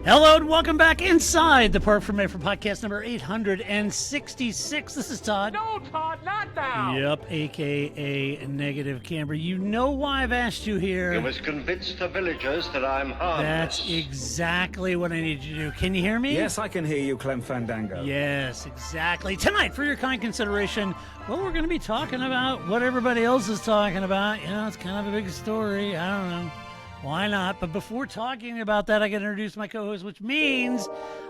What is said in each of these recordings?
Hello and welcome back inside the Parc Fermé F1 podcast number 866. This is Todd. No, Todd, not now. Yep, a.k.a. Negative Camber. You know why I've asked you here. You must convince the villagers that I'm harmless. That's exactly what I need you to do. Can you hear me? Yes, I can hear you, Clem Fandango. Yes, exactly. Tonight, for your kind consideration, well, we're going to be talking about what everybody else is talking about. You know, it's kind of a big story. I don't know. Why not? But before talking about that, I got to introduce my co-host, which means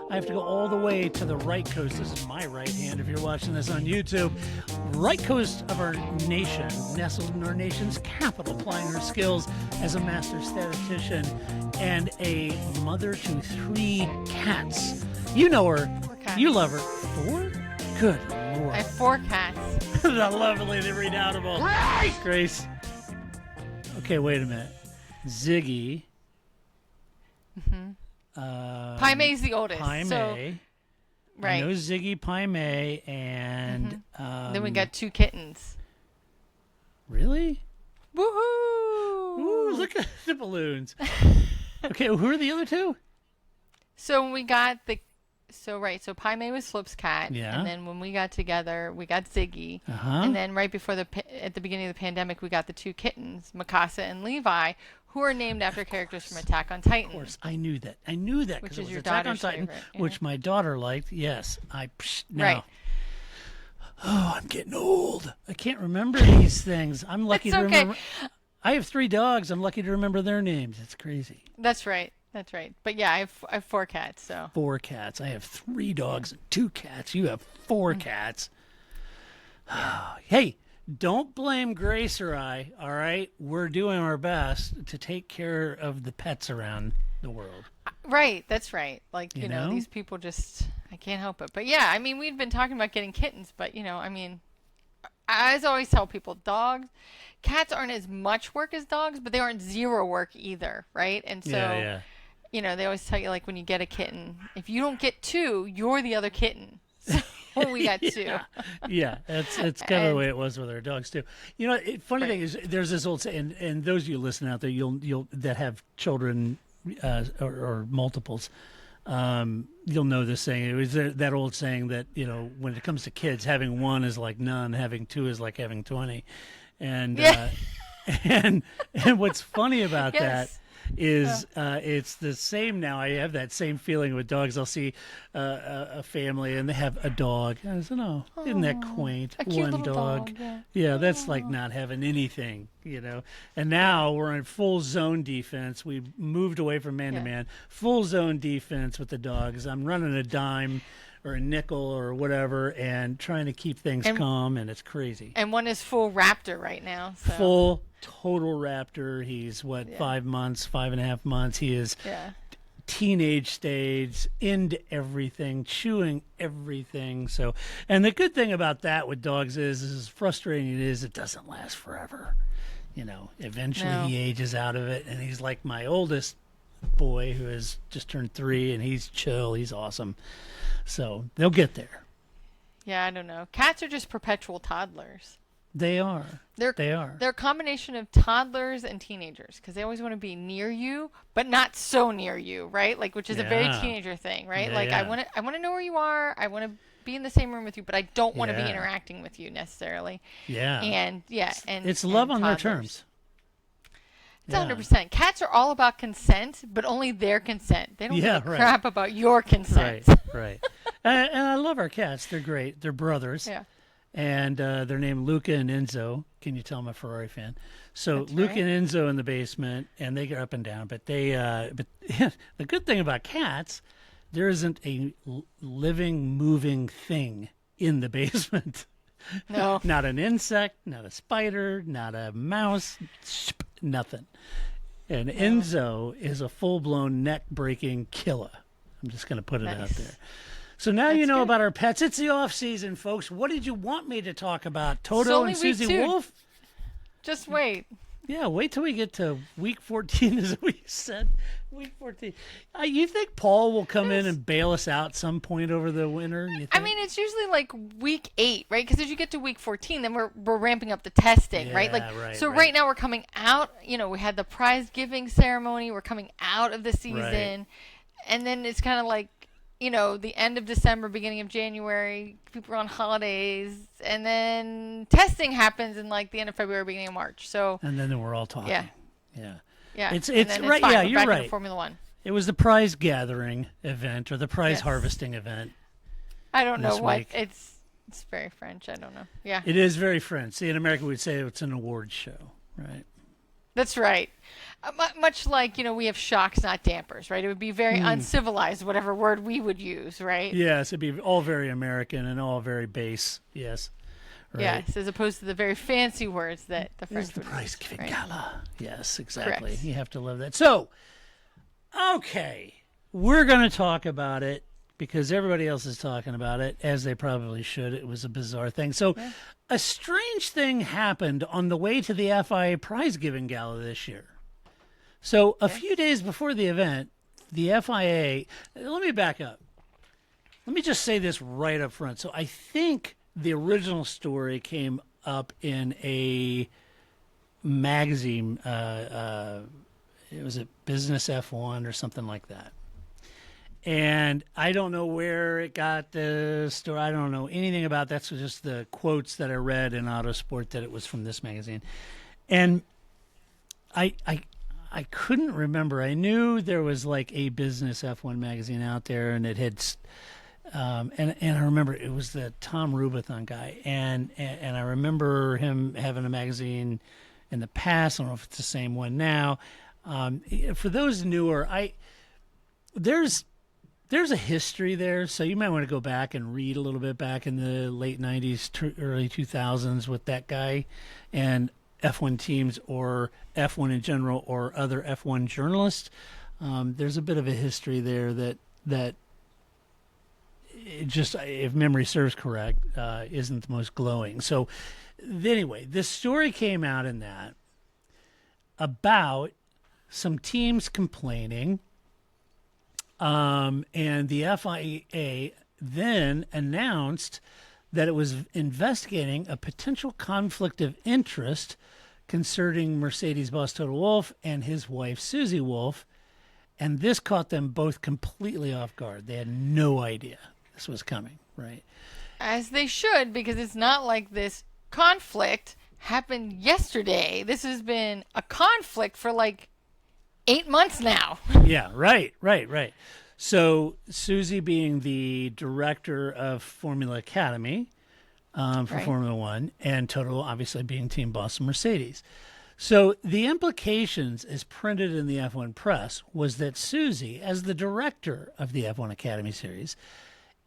I have to go all the way to the right coast. This is my right hand if you're watching this on YouTube. Right coast of our nation, nestled in our nation's capital, applying her skills as a master statistician and a mother to 3 cats. You know her. 4 cats. You love her. 4? Good Lord. I have 4 cats. The lovely, the redoubtable Grace. Okay, wait a minute. Ziggy. Pai Mei's the oldest. Pai so, Mei. right. I know Ziggy, Pai Mei, and... Then we got 2 kittens. Really? Woohoo! Ooh, look at the balloons. Okay, who are the other 2? So we got so Pai Mei was Flip's cat. Yeah. And then when we got together, we got Ziggy. Uh-huh. And then right before at the beginning of the pandemic, we got the 2 kittens, Mikasa and Levi, who are named after characters from Attack on Titan. Of course, I knew that. Because Which it is was your Attack on daughter's Titan, favorite, yeah. which my daughter liked. Yes, now. Right. Oh, I'm getting old. I can't remember these things. I'm lucky It's to okay. remember. I have 3 dogs. I'm lucky to remember their names. It's crazy. That's right. But yeah, I have 4 cats. So 4 cats. I have 3 dogs and 2 cats. You have 4 cats. Hey, don't blame Grace or I, all right? We're doing our best to take care of the pets around the world. right, that's right. Like You you know, know? these people just I can't help it. But yeah, I mean, we'd been talking about getting kittens, but you know, I mean, I always tell people, cats aren't as much work as dogs, but they aren't zero work either, right? And so. Yeah. You know, they always tell you, like, when you get a kitten, if you don't get 2, you're the other kitten. So we got 2. Yeah, it's kind of the way it was with our dogs too. You know, funny thing is, there's this old saying, and those of you listening out there, you'll that have children or multiples, you'll know this saying. It was that old saying that, you know, when it comes to kids, having 1 is like none, having 2 is like having 20, and and what's funny about that is it's the same now. I have that same feeling with dogs. I'll see a family and they have a dog. I said, "Oh, isn't that quaint? A cute One little dog." dog, Yeah, that's like not having anything, you know. And now we're in full zone defense. We moved away from man-to-man. Full zone defense with the dogs. I'm running a dime or a nickel or whatever and trying to keep things calm, and it's crazy. And one is full raptor right now. So. Full total raptor. He's 5 months, 5.5 months. He is teenage stage, into everything, chewing everything. So, and the good thing about that with dogs is as frustrating it is, it doesn't last forever. You know, eventually he ages out of it, and he's like my oldest boy who has just turned 3, and he's chill. He's awesome. So they'll get there. Yeah, I don't know. Cats are just perpetual toddlers. They are. They're a combination of toddlers and teenagers because they always want to be near you, but not so near you, right? Like, which is a very teenager thing, right? Yeah, like, I want to know where you are. I want to be in the same room with you, but I don't want to be interacting with you necessarily. Yeah. And it's love on their terms. It's 100%. Cats are all about consent, but only their consent. They don't give a crap about your consent. Right. And I love our cats. They're great. They're brothers. Yeah. And they're named Luca and Enzo. Can you tell I'm a Ferrari fan? So That's Luca right. and Enzo in the basement, and they get up and down. But the good thing about cats, there isn't a living, moving thing in the basement. No. Not an insect, not a spider, not a mouse, nothing. And Enzo is a full-blown neck-breaking killer. I'm just going to put it out there. So now you know about our pets. It's the off season, folks. What did you want me to talk about? Toto and Susie Wolff? Just wait. Yeah, wait till we get to week 14, as we said. Week 14. You think Paul will come in and bail us out some point over the winter? You think? I mean, it's usually like week 8, right? Because as you get to week 14, then we're ramping up the testing, right? Like, right, right now we're coming out. You know, we had the prize giving ceremony. We're coming out of the season. Right. and then it's kind of like, the end of December, beginning of January, people are on holidays, and then testing happens in like the end of February, beginning of March. So and then we're all talking. Yeah. Yeah. It's and then right. Fine. Yeah, We're you're back right. into Formula One. It was the prize gathering event or the prize Yes. harvesting event. I don't know this what week. it's very French. I don't know. Yeah. It is very French. See, in America, we'd say it's an award show, right? That's right. Much like, we have shocks, not dampers, right? It would be very uncivilized, whatever word we would use, right? Yes, it'd be all very American and all very base. Yes. Right. Yes, as opposed to the very fancy words that the French It's the would prize use. giving Right? gala. Yes, exactly. Correct. You have to love that. So, okay, we're going to talk about it because everybody else is talking about it, as they probably should. It was a bizarre thing. So, a strange thing happened on the way to the FIA prize giving gala this year. So, a few days before the event, the FIA, let me back up. Let me just say this right up front. So, I think the original story came up in a magazine. It was a Business F1 or something like that. And I don't know where it got the story. I don't know anything about that. So just the quotes that I read in Autosport that it was from this magazine. And I couldn't remember. I knew there was like a Business F1 magazine out there, and it had and I remember it was the Tom Rubathon guy, and I remember him having a magazine in the past. I don't know if it's the same one now. For those newer, there's a history there, so you might want to go back and read a little bit back in the late 90s, early 2000s with that guy and F1 teams or F1 in general or other F1 journalists. There's a bit of a history there that it just, if memory serves correct, isn't the most glowing. So anyway, this story came out in that about some teams complaining, and the FIA then announced that it was investigating a potential conflict of interest concerning Mercedes boss Toto Wolff and his wife Susie Wolff, and this caught them both completely off guard. They had no idea this was coming, right? As they should, because it's not like this conflict happened yesterday. This has been a conflict for like 8 months now. Yeah, right. So Susie being the director of Formula Academy for Right. Formula One, and Toto obviously being team boss of Mercedes. So the implications, as printed in the F1 press, was that Susie, as the director of the F1 Academy series,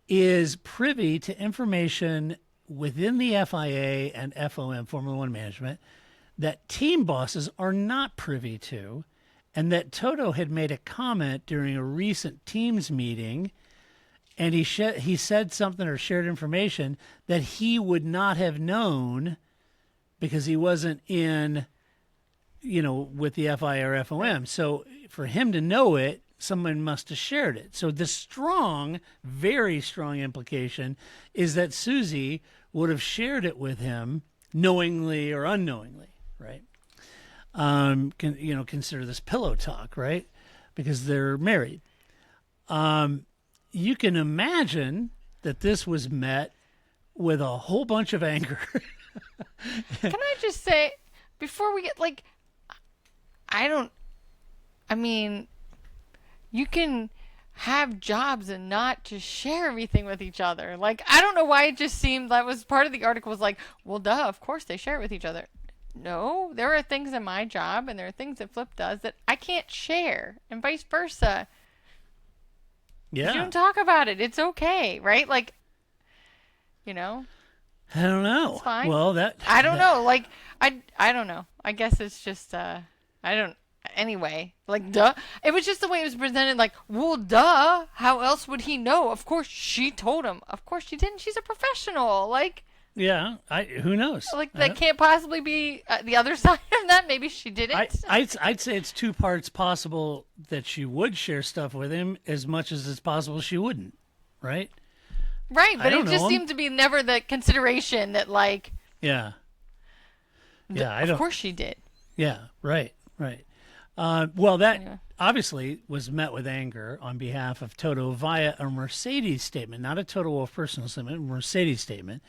is privy to information within the FIA and FOM, Formula One management, that team bosses are not privy to, and that Toto had made a comment during a recent teams meeting, and he said something or shared information that he would not have known because he wasn't in, with the FIA or FOM. So for him to know it, someone must have shared it. So the strong, very strong implication is that Susie would have shared it with him knowingly or unknowingly, right? Consider this pillow talk, right? Because they're married. You can imagine that this was met with a whole bunch of anger. Can I just say, before we get, you can have jobs and not just share everything with each other. I don't know why it just seemed that was part of the article was like, well, duh, of course they share it with each other. No, there are things in my job and there are things that Flip does that I can't share, and vice versa. Yeah. You don't talk about it. It's okay, right? I don't know. It's fine. Well, I don't know. I don't know. I guess it's just anyway, duh. It was just the way it was presented, well, duh, how else would he know? Of course she told him. Of course she didn't. She's a professional. Yeah, who knows? That can't possibly be the other side of that. Maybe she didn't. I'd say it's two parts possible that she would share stuff with him as much as it's possible she wouldn't, right? Right, but it just know. seemed to be never the consideration that Yeah. Yeah, of course she did. Yeah, right. Well, that Anyway. obviously was met with anger on behalf of Toto via a Mercedes statement, not a Toto Wolff personal statement, a Mercedes statement.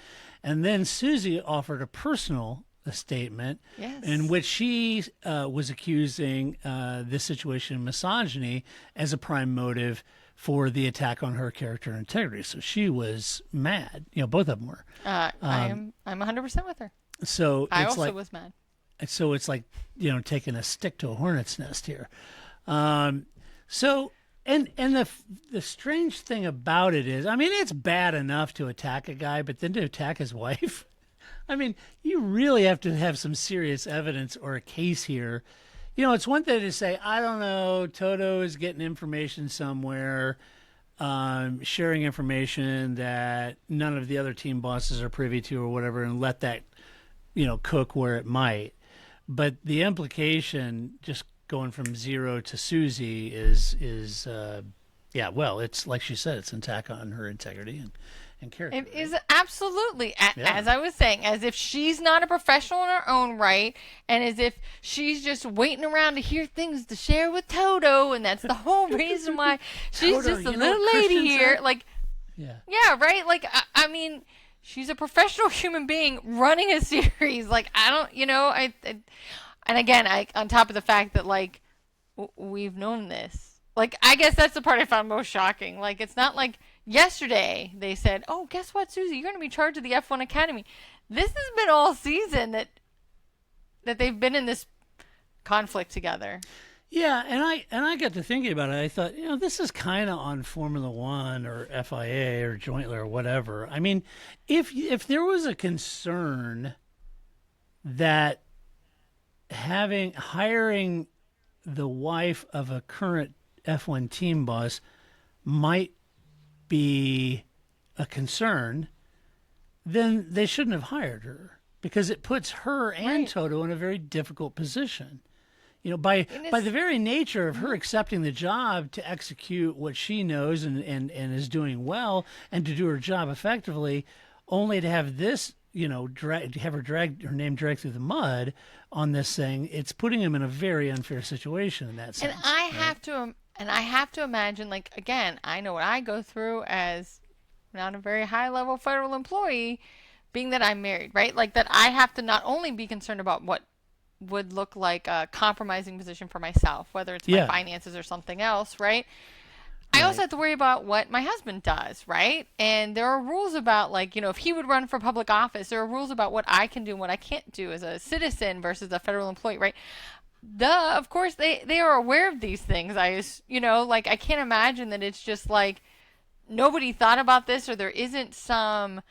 And then Susie offered a personal statement Yes. in which she was accusing this situation of misogyny as a prime motive for the attack on her character and integrity. So she was mad. Both of them were. I'm 100% with her. So I it's also like, was mad. so it's like, taking a stick to a hornet's nest here. So, and the strange thing about it is, I mean, it's bad enough to attack a guy, but then to attack his wife, I mean, you really have to have some serious evidence or a case here. It's one thing to say, I don't know, Toto is getting information somewhere, sharing information that none of the other team bosses are privy to or whatever, and let that, cook where it might. But the implication, just going from zero to Susie, is well, it's like she said, it's an attack on her integrity and character. It is absolutely, as I was saying, as if she's not a professional in her own right, and as if she's just waiting around to hear things to share with Toto, and that's the whole reason why she's Toto, just a little lady here. Like, yeah, right? Like, I mean, she's a professional human being running a series. Like, I don't, and again, on top of the fact that, like, we've known this. Like, I guess that's the part I found most shocking. Like, it's not like yesterday they said, oh, guess what, Susie? You're going to be charged of the F1 Academy. This has been all season that they've been in this conflict together. Yeah, and I got to thinking about it. I thought, this is kind of on Formula One or FIA or jointly or whatever. I mean, if there was a concern that hiring the wife of a current F1 team boss might be a concern, then they shouldn't have hired her, because it puts her and Toto in a very difficult position. By the very nature of her accepting the job to execute what she knows and is doing well, and to do her job effectively, only to have this, have her name dragged through the mud on this thing, it's putting him in a very unfair situation in that sense. And I have to imagine, like, again, I know what I go through as not a very high level federal employee, being that I'm married, right? Like, that I have to not only be concerned about what would look like a compromising position for myself, whether it's my finances or something else, right? I also have to worry about what my husband does, right? And there are rules about, like, if he would run for public office, there are rules about what I can do and what I can't do as a citizen versus a federal employee, right? Of course, they are aware of these things. I can't imagine that it's just like nobody thought about this, or there isn't some,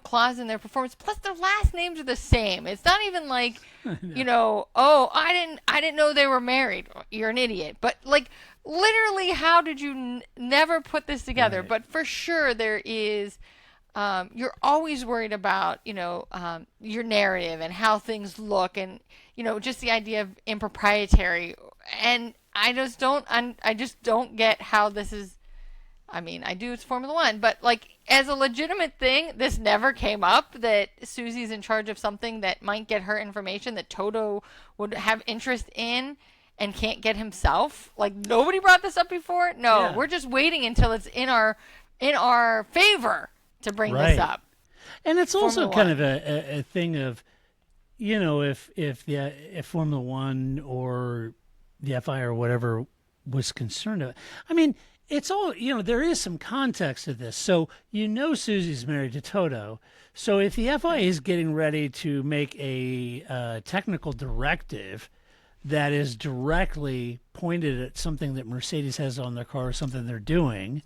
clause in their performance. Plus, their last names are the same. It's not even like, oh, I didn't know they were married. You're an idiot. But, like, literally, how did you never put this together? Right. But for sure, there is. You're always worried about, your narrative and how things look, and, just the idea of improprietary. And I just don't get how this is. I mean, I do, it's Formula One, but, like, as a legitimate thing, this never came up, that Susie's in charge of something that might get her information that Toto would have interest in and can't get himself. Like, nobody brought this up before. No, we're just waiting until it's in our favor to bring this up. And it's also kind of a thing of, if Formula One or the FIA or whatever was concerned about. I mean, it's all, there is some context to this. So, Susie's married to Toto. So if the FIA is getting ready to make a technical directive that is directly pointed at something that Mercedes has on their car or something they're doing,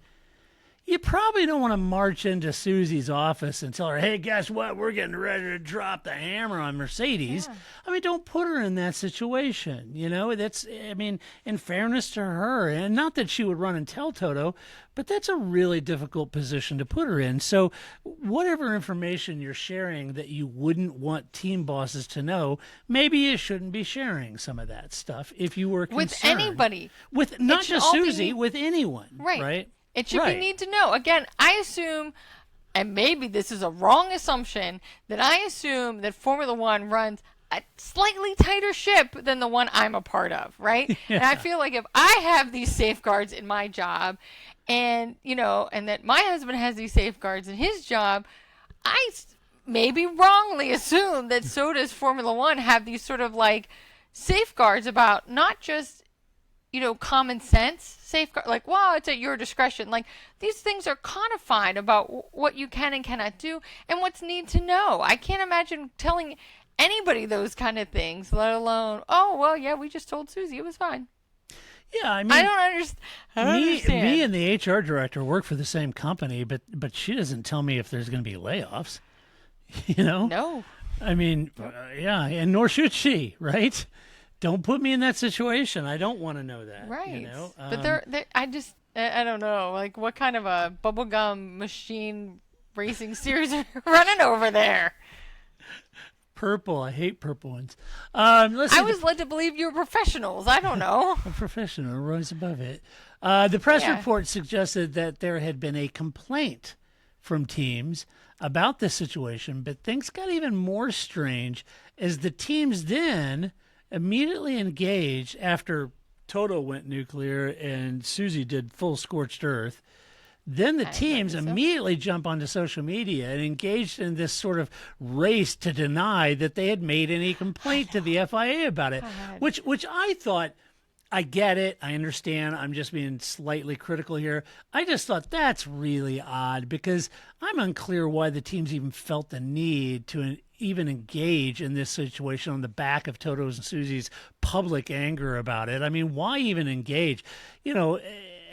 you probably don't want to march into Susie's office and tell her, hey, guess what? We're getting ready to drop the hammer on Mercedes. Yeah. I mean, don't put her in that situation. That's, in fairness to her, and not that she would run and tell Toto, but that's a really difficult position to put her in. So whatever information you're sharing that you wouldn't want team bosses to know, maybe you shouldn't be sharing some of that stuff if you were concerned. With anybody. With not just Susie, with anyone. Right? It should be need to know. Again, I assume, and maybe this is a wrong assumption, that I assume that Formula One runs a slightly tighter ship than the one I'm a part of, right? Yeah. And I feel like if I have these safeguards in my job, and and that my husband has these safeguards in his job, I maybe wrongly assume that so does Formula One have these sort of like safeguards about not just common sense safeguard, like, well, it's at your discretion. Like, these things are codified about what you can and cannot do and what's need to know. I can't imagine telling anybody those kind of things, let alone, oh, well, yeah, we just told Susie it was fine. Yeah, I mean, I don't understand. Me and the HR director work for the same company, but she doesn't tell me if there's going to be layoffs. No. I mean, yeah, and nor should she, right? Don't put me in that situation. I don't want to know that. Right. But I don't know, like, what kind of a bubblegum machine racing series are running over there? Purple. I hate purple ones. I was led to believe you were professionals. I don't know. A professional, rise above it. The press report suggested that there had been a complaint from teams about this situation, but things got even more strange as the teams then immediately engaged after Toto went nuclear and Susie did full scorched earth. Then the teams immediately jump onto social media and engaged in this sort of race to deny that they had made any complaint to the FIA about it, which I thought, I get it, I understand, I'm just being slightly critical here. I just thought that's really odd because I'm unclear why the teams even felt the need to even engage in this situation on the back of Toto's and Susie's public anger about it. I mean, why even engage?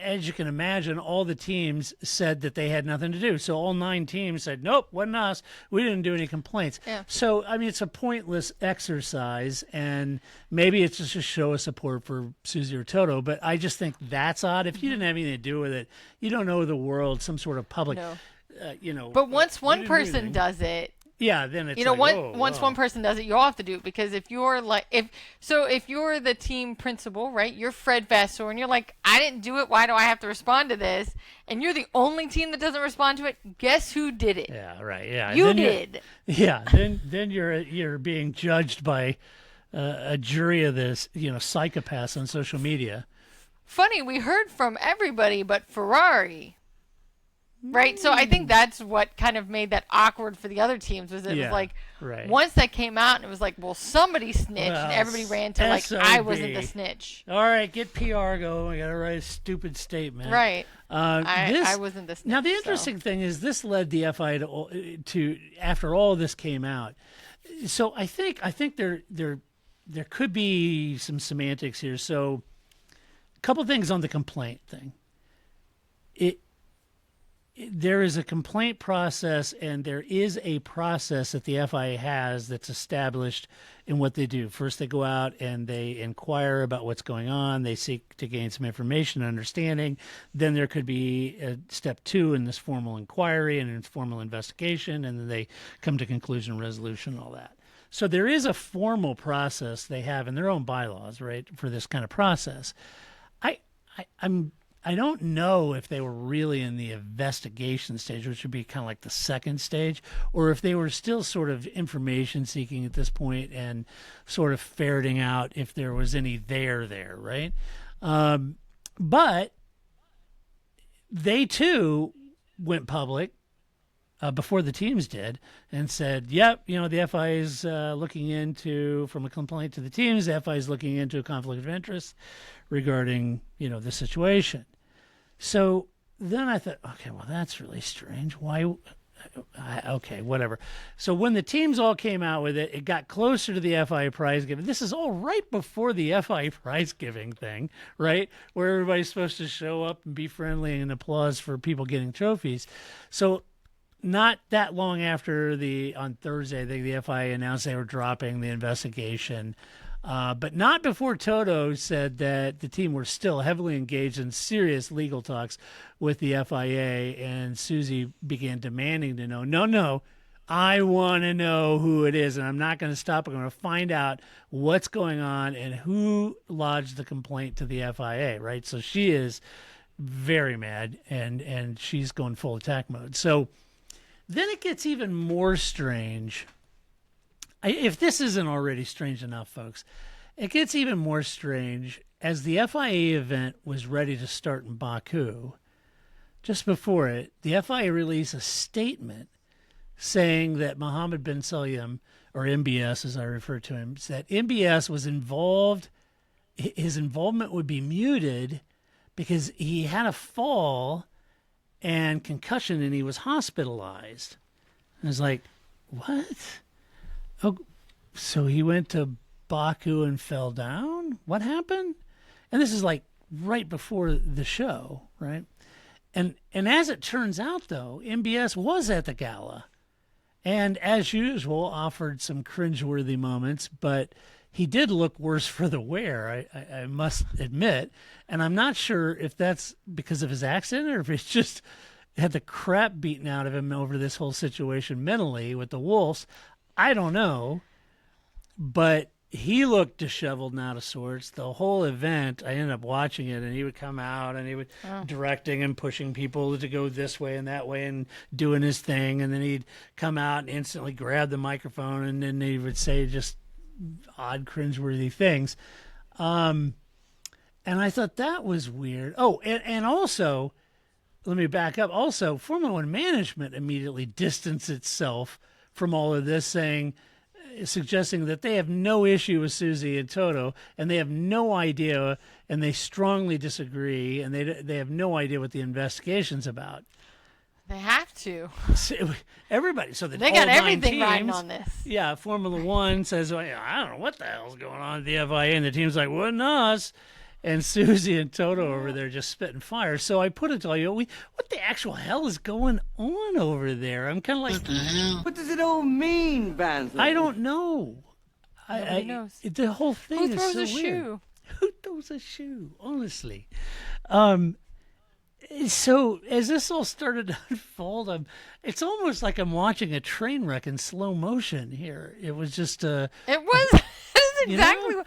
As you can imagine, all the teams said that they had nothing to do. So all 9 teams said, nope, wasn't us. We didn't do any complaints. Yeah. So, I mean, it's a pointless exercise, and maybe it's just a show of support for Susie or Toto, but I just think that's odd. If you didn't have anything to do with it, you don't know the world, some sort of public, But once one person does it, yeah, then it's once one person does it, you all have to do it, because if you're if you're the team principal, right? You're Fred Vasseur, and you're like, I didn't do it. Why do I have to respond to this? And you're the only team that doesn't respond to it. Guess who did it? Yeah, right. Yeah, you did. Yeah, then you're being judged by a jury of this psychopaths on social media. Funny, we heard from everybody but Ferrari. Right, so I think that's what kind of made that awkward for the other teams. Was it was like, once that came out, and it was like, well, somebody snitched, and everybody ran to like, I wasn't the snitch. All right, get PR going. We got to write a stupid statement. Right. I wasn't the snitch. Now the interesting thing is this led the FIA to after all this came out. So I think there could be some semantics here. So a couple things on the complaint thing. There is a complaint process, and there is a process that the FIA has that's established in what they do. First, they go out and they inquire about what's going on. They seek to gain some information and understanding. Then there could be a step 2 in this formal inquiry and its formal investigation, and then they come to conclusion and resolution and all that. So there is a formal process they have in their own bylaws, right, for this kind of process. I don't know if they were really in the investigation stage, which would be kind of like the second stage, or if they were still sort of information seeking at this point and sort of ferreting out if there was any there, right? But they too went public before the teams did and said, yep, the FIA is looking into, from a complaint to the teams, the FIA is looking into a conflict of interest regarding, the situation. So then I thought, okay, well, that's really strange. Why? Okay, whatever. So when the teams all came out with it, it got closer to the FIA prize giving. This is all right before the FIA prize giving thing, right? Where everybody's supposed to show up and be friendly and applause for people getting trophies. So not that long after on Thursday, the FIA announced they were dropping the investigation. But not before Toto said that the team were still heavily engaged in serious legal talks with the FIA, and Susie began demanding to know, no, I want to know who it is, and I'm not going to stop. I'm going to find out what's going on and who lodged the complaint to the FIA, right? So she is very mad, and she's going full attack mode. So then it gets even more strange if this isn't already strange enough, folks, it gets even more strange as the FIA event was ready to start in Baku. Just before it, the FIA released a statement saying that Mohammed bin Sulayem, or MBS as I refer to him, that MBS was involved, his involvement would be muted because he had a fall and concussion and he was hospitalized. And I was like, what? Oh, so he went to Baku and fell down? What happened? And this is like right before the show, right? And as it turns out, though, MBS was at the gala and, as usual, offered some cringeworthy moments, but he did look worse for the wear, I must admit. And I'm not sure if that's because of his accident or if he's just had the crap beaten out of him over this whole situation mentally with the Wolves. I don't know, but he looked disheveled and out of sorts. The whole event, I ended up watching it, and he would come out and he would directing and pushing people to go this way and that way and doing his thing. And then he'd come out and instantly grab the microphone, and then he would say just odd, cringeworthy things. And I thought that was weird. Oh, and also, let me back up. Also, Formula One management immediately distanced itself from all of this, suggesting that they have no issue with Susie and Toto, and they have no idea, and they strongly disagree, and they have no idea what the investigation's about. They have to. Everybody. So they got everything riding on this. Yeah, Formula One says, well, I don't know what the hell's going on at the FIA, and the team's like, wasn't us. And Susie and Toto over there just spitting fire. So I put it to you, what the actual hell is going on over there? I'm kind of like, what the hell? What does it all mean, Bantley? I don't know. Nobody knows. The whole thing is so weird. Who throws a shoe? Who throws a shoe? Honestly. So as this all started to unfold, it's almost like I'm watching a train wreck in slow motion here. It was just It was. Exactly. You know?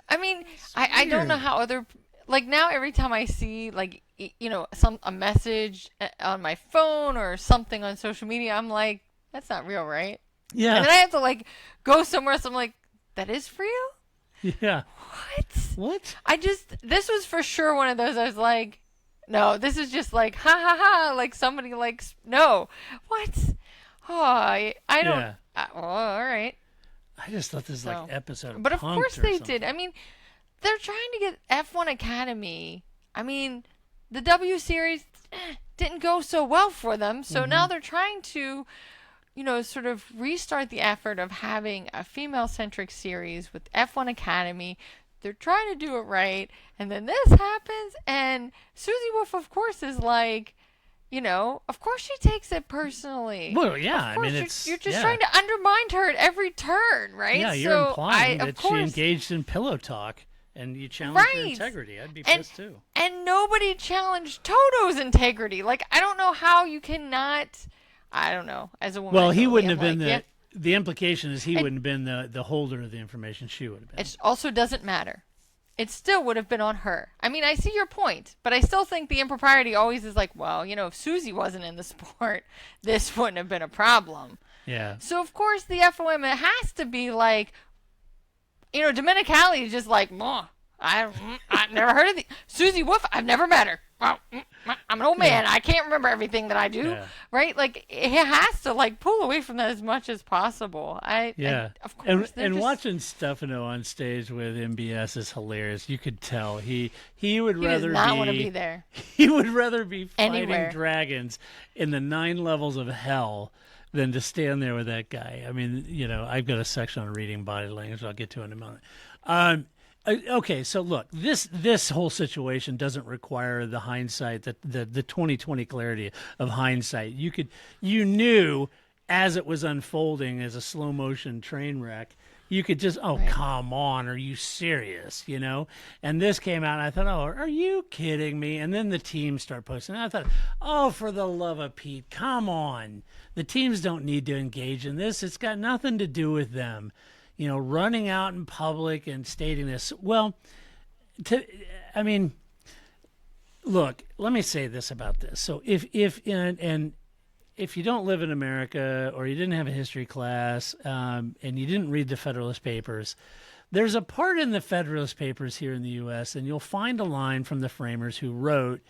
I mean, I don't know how other, like, now every time I see, like, a message on my phone or something on social media, I'm like, that's not real, right? Yeah. And then I have to, like, go somewhere, so I'm like, that is real? Yeah. What? This was for sure one of those, I was like, no, this is just like, ha ha ha, like somebody likes, no. What? Oh, I don't, yeah. Well, all right. I just thought this was like episode of But of Punk'd course or they something. did. I mean, they're trying to get F1 Academy. I mean, the W Series didn't go so well for them. So now they're trying to, sort of restart the effort of having a female-centric series with F1 Academy. They're trying to do it right. And then this happens. And Susie Wolff, of course, is like, of course she takes it personally. Well, yeah, of course, I mean, you're just trying to undermine her at every turn, right? Yeah, you're implying that she engaged in pillow talk and you challenged her integrity. I'd be pissed too. And nobody challenged Toto's integrity. Like, I don't know how you cannot. I don't know. As a woman, well, he wouldn't have been the implication is he wouldn't have been the holder of the information. She would have been. It also doesn't matter. It still would have been on her. I mean, I see your point, but I still think the impropriety always is like, well, if Susie wasn't in the sport, this wouldn't have been a problem. Yeah. So, of course, the FOM has to be like, Domenicali is just like, I've never heard of Susie Wolff. I've never met her. Well, I'm an old man. I can't remember everything that I do. Right? Like, he has to, like, pull away from that as much as possible. Of course. And watching Stefano on stage with MBS is hilarious. You could tell he would rather not want to be there. He would rather be fighting anywhere. dragons in the 9 levels of hell than to stand there with that guy. I mean, I've got a section on reading body language I'll get to in a moment. Okay, so look, this whole situation doesn't require the hindsight, the 2020 clarity of hindsight. You knew as it was unfolding as a slow motion train wreck, you could just, come on, are you serious? And this came out, and I thought, are you kidding me? And then the teams start posting. And I thought, for the love of Pete, come on. The teams don't need to engage in this. It's got nothing to do with them. Running out in public and stating this. Well, look, let me say this about this. So if if you don't live in America or you didn't have a history class and you didn't read the Federalist Papers, there's a part in the Federalist Papers here in the U.S., and you'll find a line from the framers who wrote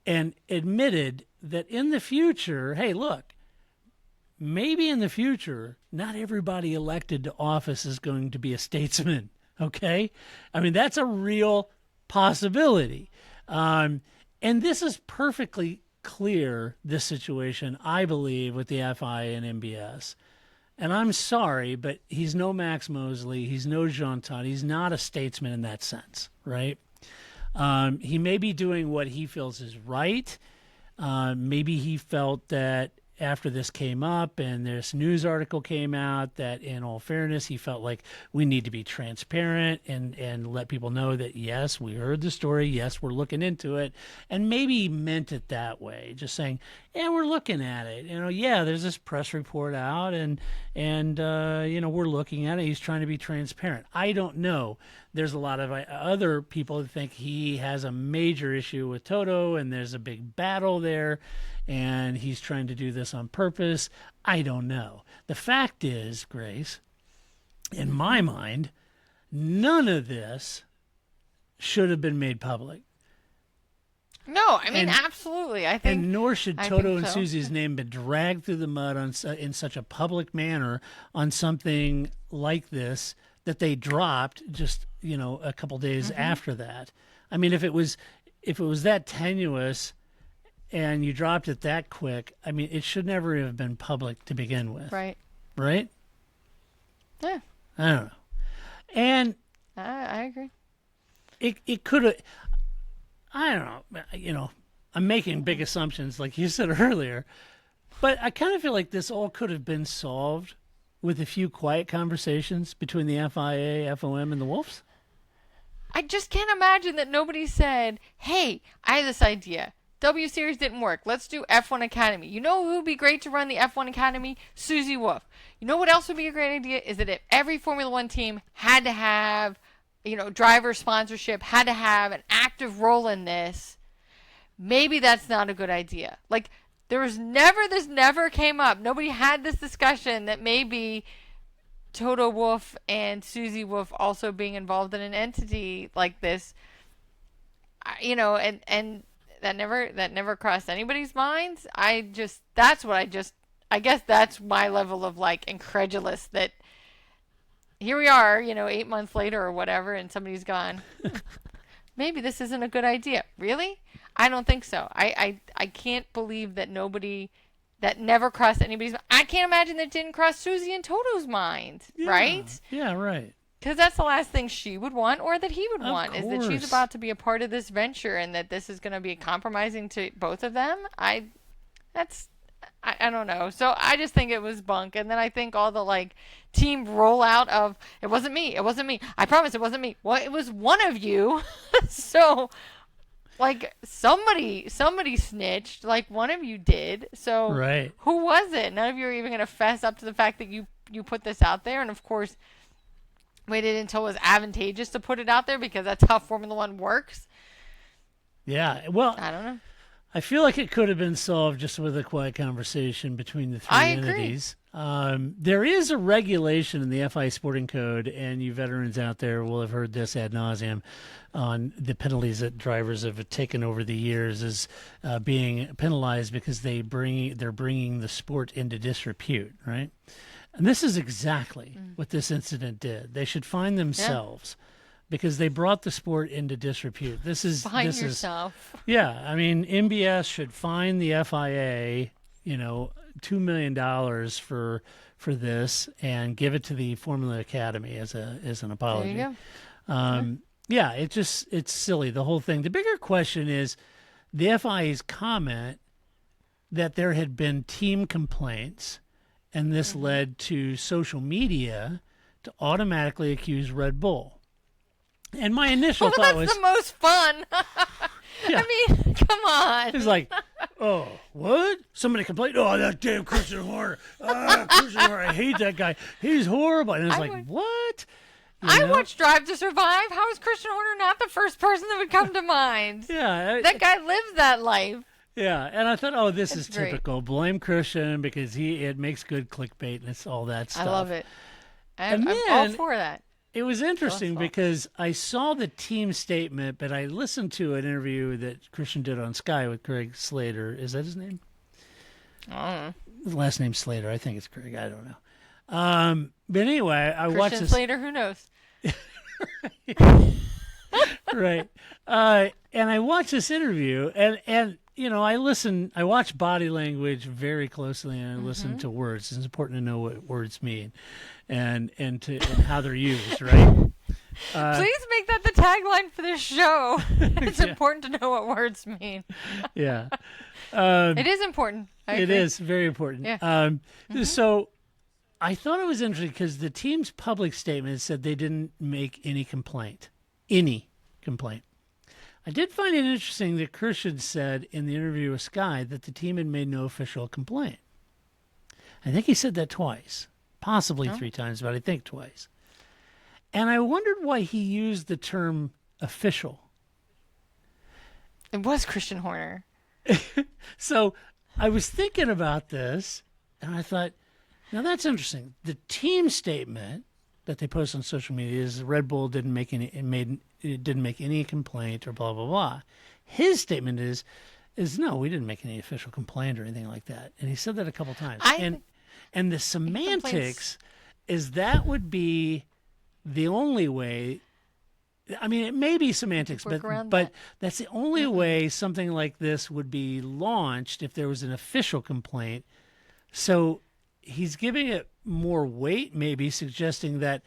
and admitted that in the future, hey, look, maybe in the future, not everybody elected to office is going to be a statesman, okay? I mean, that's a real possibility. And this is perfectly clear, this situation, I believe, with the FIA and MBS. And I'm sorry, but he's no Max Mosley. He's no Jean Todt. He's not a statesman in that sense, right? He may be doing what he feels is right. Maybe he felt that after this came up and this news article came out that in all fairness, he felt like we need to be transparent and let people know that, yes, we heard the story. Yes, we're looking into it. And maybe he meant it that way, just saying, yeah, we're looking at it. Yeah, there's this press report out and we're looking at it. He's trying to be transparent. I don't know. There's a lot of other people that think he has a major issue with Toto and there's a big battle there and he's trying to do this on purpose. I don't know. The fact is, Grace, in my mind, none of this should have been made public. No, I mean, absolutely. I think, and nor should Toto and so. Susie's name be dragged through the mud in such a public manner on something like this that they dropped just a couple days after that. I mean, if it was that tenuous and you dropped it that quick, I mean, it should never have been public to begin with. Right. Right? Yeah. I don't know. And I agree. It could have, I don't know, I'm making big assumptions like you said earlier, but I kind of feel like this all could have been solved with a few quiet conversations between the FIA, FOM, and the Wolffs. I just can't imagine that nobody said, hey, I have this idea. W Series didn't work. Let's do F1 Academy. You know who would be great to run the F1 Academy? Susie Wolff. You know what else would be a great idea? Is that if every Formula One team had to have, driver sponsorship, had to have an active role in this, maybe that's not a good idea. Like, this never came up. Nobody had this discussion that maybe Toto Wolff and Susie Wolff also being involved in an entity like this, and that never crossed anybody's minds. I guess that's my level of incredulous that here we are, 8 months later or whatever, and somebody's gone, maybe this isn't a good idea. Really? I don't think so. I can't believe that that never crossed anybody's mind. I can't imagine that didn't cross Susie and Toto's mind, right? Yeah, right. Because that's the last thing she would want or that he would want, is that she's course. about to be a part of this venture and that this is going to be compromising to both of them. I don't know. So I just think it was bunk. And then I think all the team rollout of, it wasn't me. I promise it wasn't me. Well, it was one of you. So somebody snitched, one of you did. So right. Who was it? None of you are even going to fess up to the fact that you put this out there. And of course, waited until it was advantageous to put it out there because that's how Formula One works. Yeah. Well, I don't know. I feel like it could have been solved just with a quiet conversation between the three entities. There is a regulation in the FIA Sporting Code, and you veterans out there will have heard this ad nauseum, on the penalties that drivers have taken over the years as being penalized because they're bringing the sport into disrepute, right? And this is exactly what this incident did. They should fine themselves. Yeah. Because they brought the sport into disrepute. Fine yourself. Yeah, I mean, MBS should fine the FIA, $2 million for this, and give it to the Formula Academy as an apology. There you go. Yeah, it's silly, the whole thing. The bigger question is the FIA's comment that there had been team complaints, and this led to social media to automatically accuse Red Bull. And my initial thought was... that's the most fun. Yeah. I mean, come on. It's like, oh, what? Somebody complained, oh, that damn Christian Horner. Christian Horner, I hate that guy. He's horrible. And it's what? I watched Drive to Survive. How is Christian Horner not the first person that would come to mind? Yeah. That guy lives that life. Yeah, and I thought, oh, this is great. typical. Blame Christian because it makes good clickbait and it's all that stuff. I love it. And I'm all then for that. It was interesting Awesome. because I saw the team statement, but I listened to an interview that Christian did on Sky with Craig Slater. Is that his name? I don't know. His last name's Slater. I think it's Craig. I don't know. But anyway, I watched Christian this. Slater, who knows? Right. And I watched this interview, and I watch body language very closely, and I listen to words. It's important to know what words mean, and how they're used. Right. Please make that the tagline for this show. It's important to know what words mean. Yeah. It is important. I It agree. is very important. Yeah. So I thought it was interesting because the team's public statement said they didn't make any complaint. I did find it interesting that Christian said in the interview with Sky that the team had made no official complaint. I think he said that twice, possibly 3 times, but I think twice. And I wondered why he used the term official. It was Christian Horner. So I was thinking about this, and I thought, now that's interesting. The team statement that they post on social media is Red Bull didn't make any complaint or blah blah blah. His statement is no, we didn't make any official complaint or anything like that. And he said that a couple times. And the semantics is that would be the only way. I mean, it may be semantics, but that's the only way something like this would be launched if there was an official complaint. So he's giving it more weight, maybe suggesting that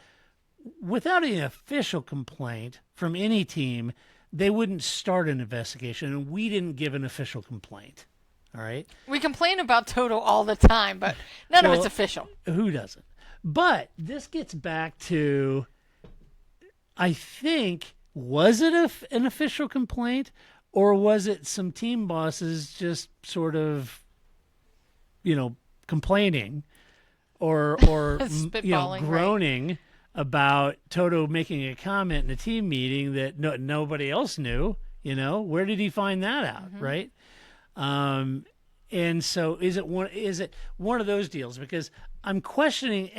without an official complaint from any team, they wouldn't start an investigation, and we didn't give an official complaint. All right? We complain about Toto all the time, but none of it's official. Who doesn't? But this gets back to, I think, was it an official complaint, or was it some team bosses just sort of, complaining or groaning about Toto making a comment in a team meeting that nobody else knew? Where did he find that out? Right. And so is it one of those deals? Because I'm questioning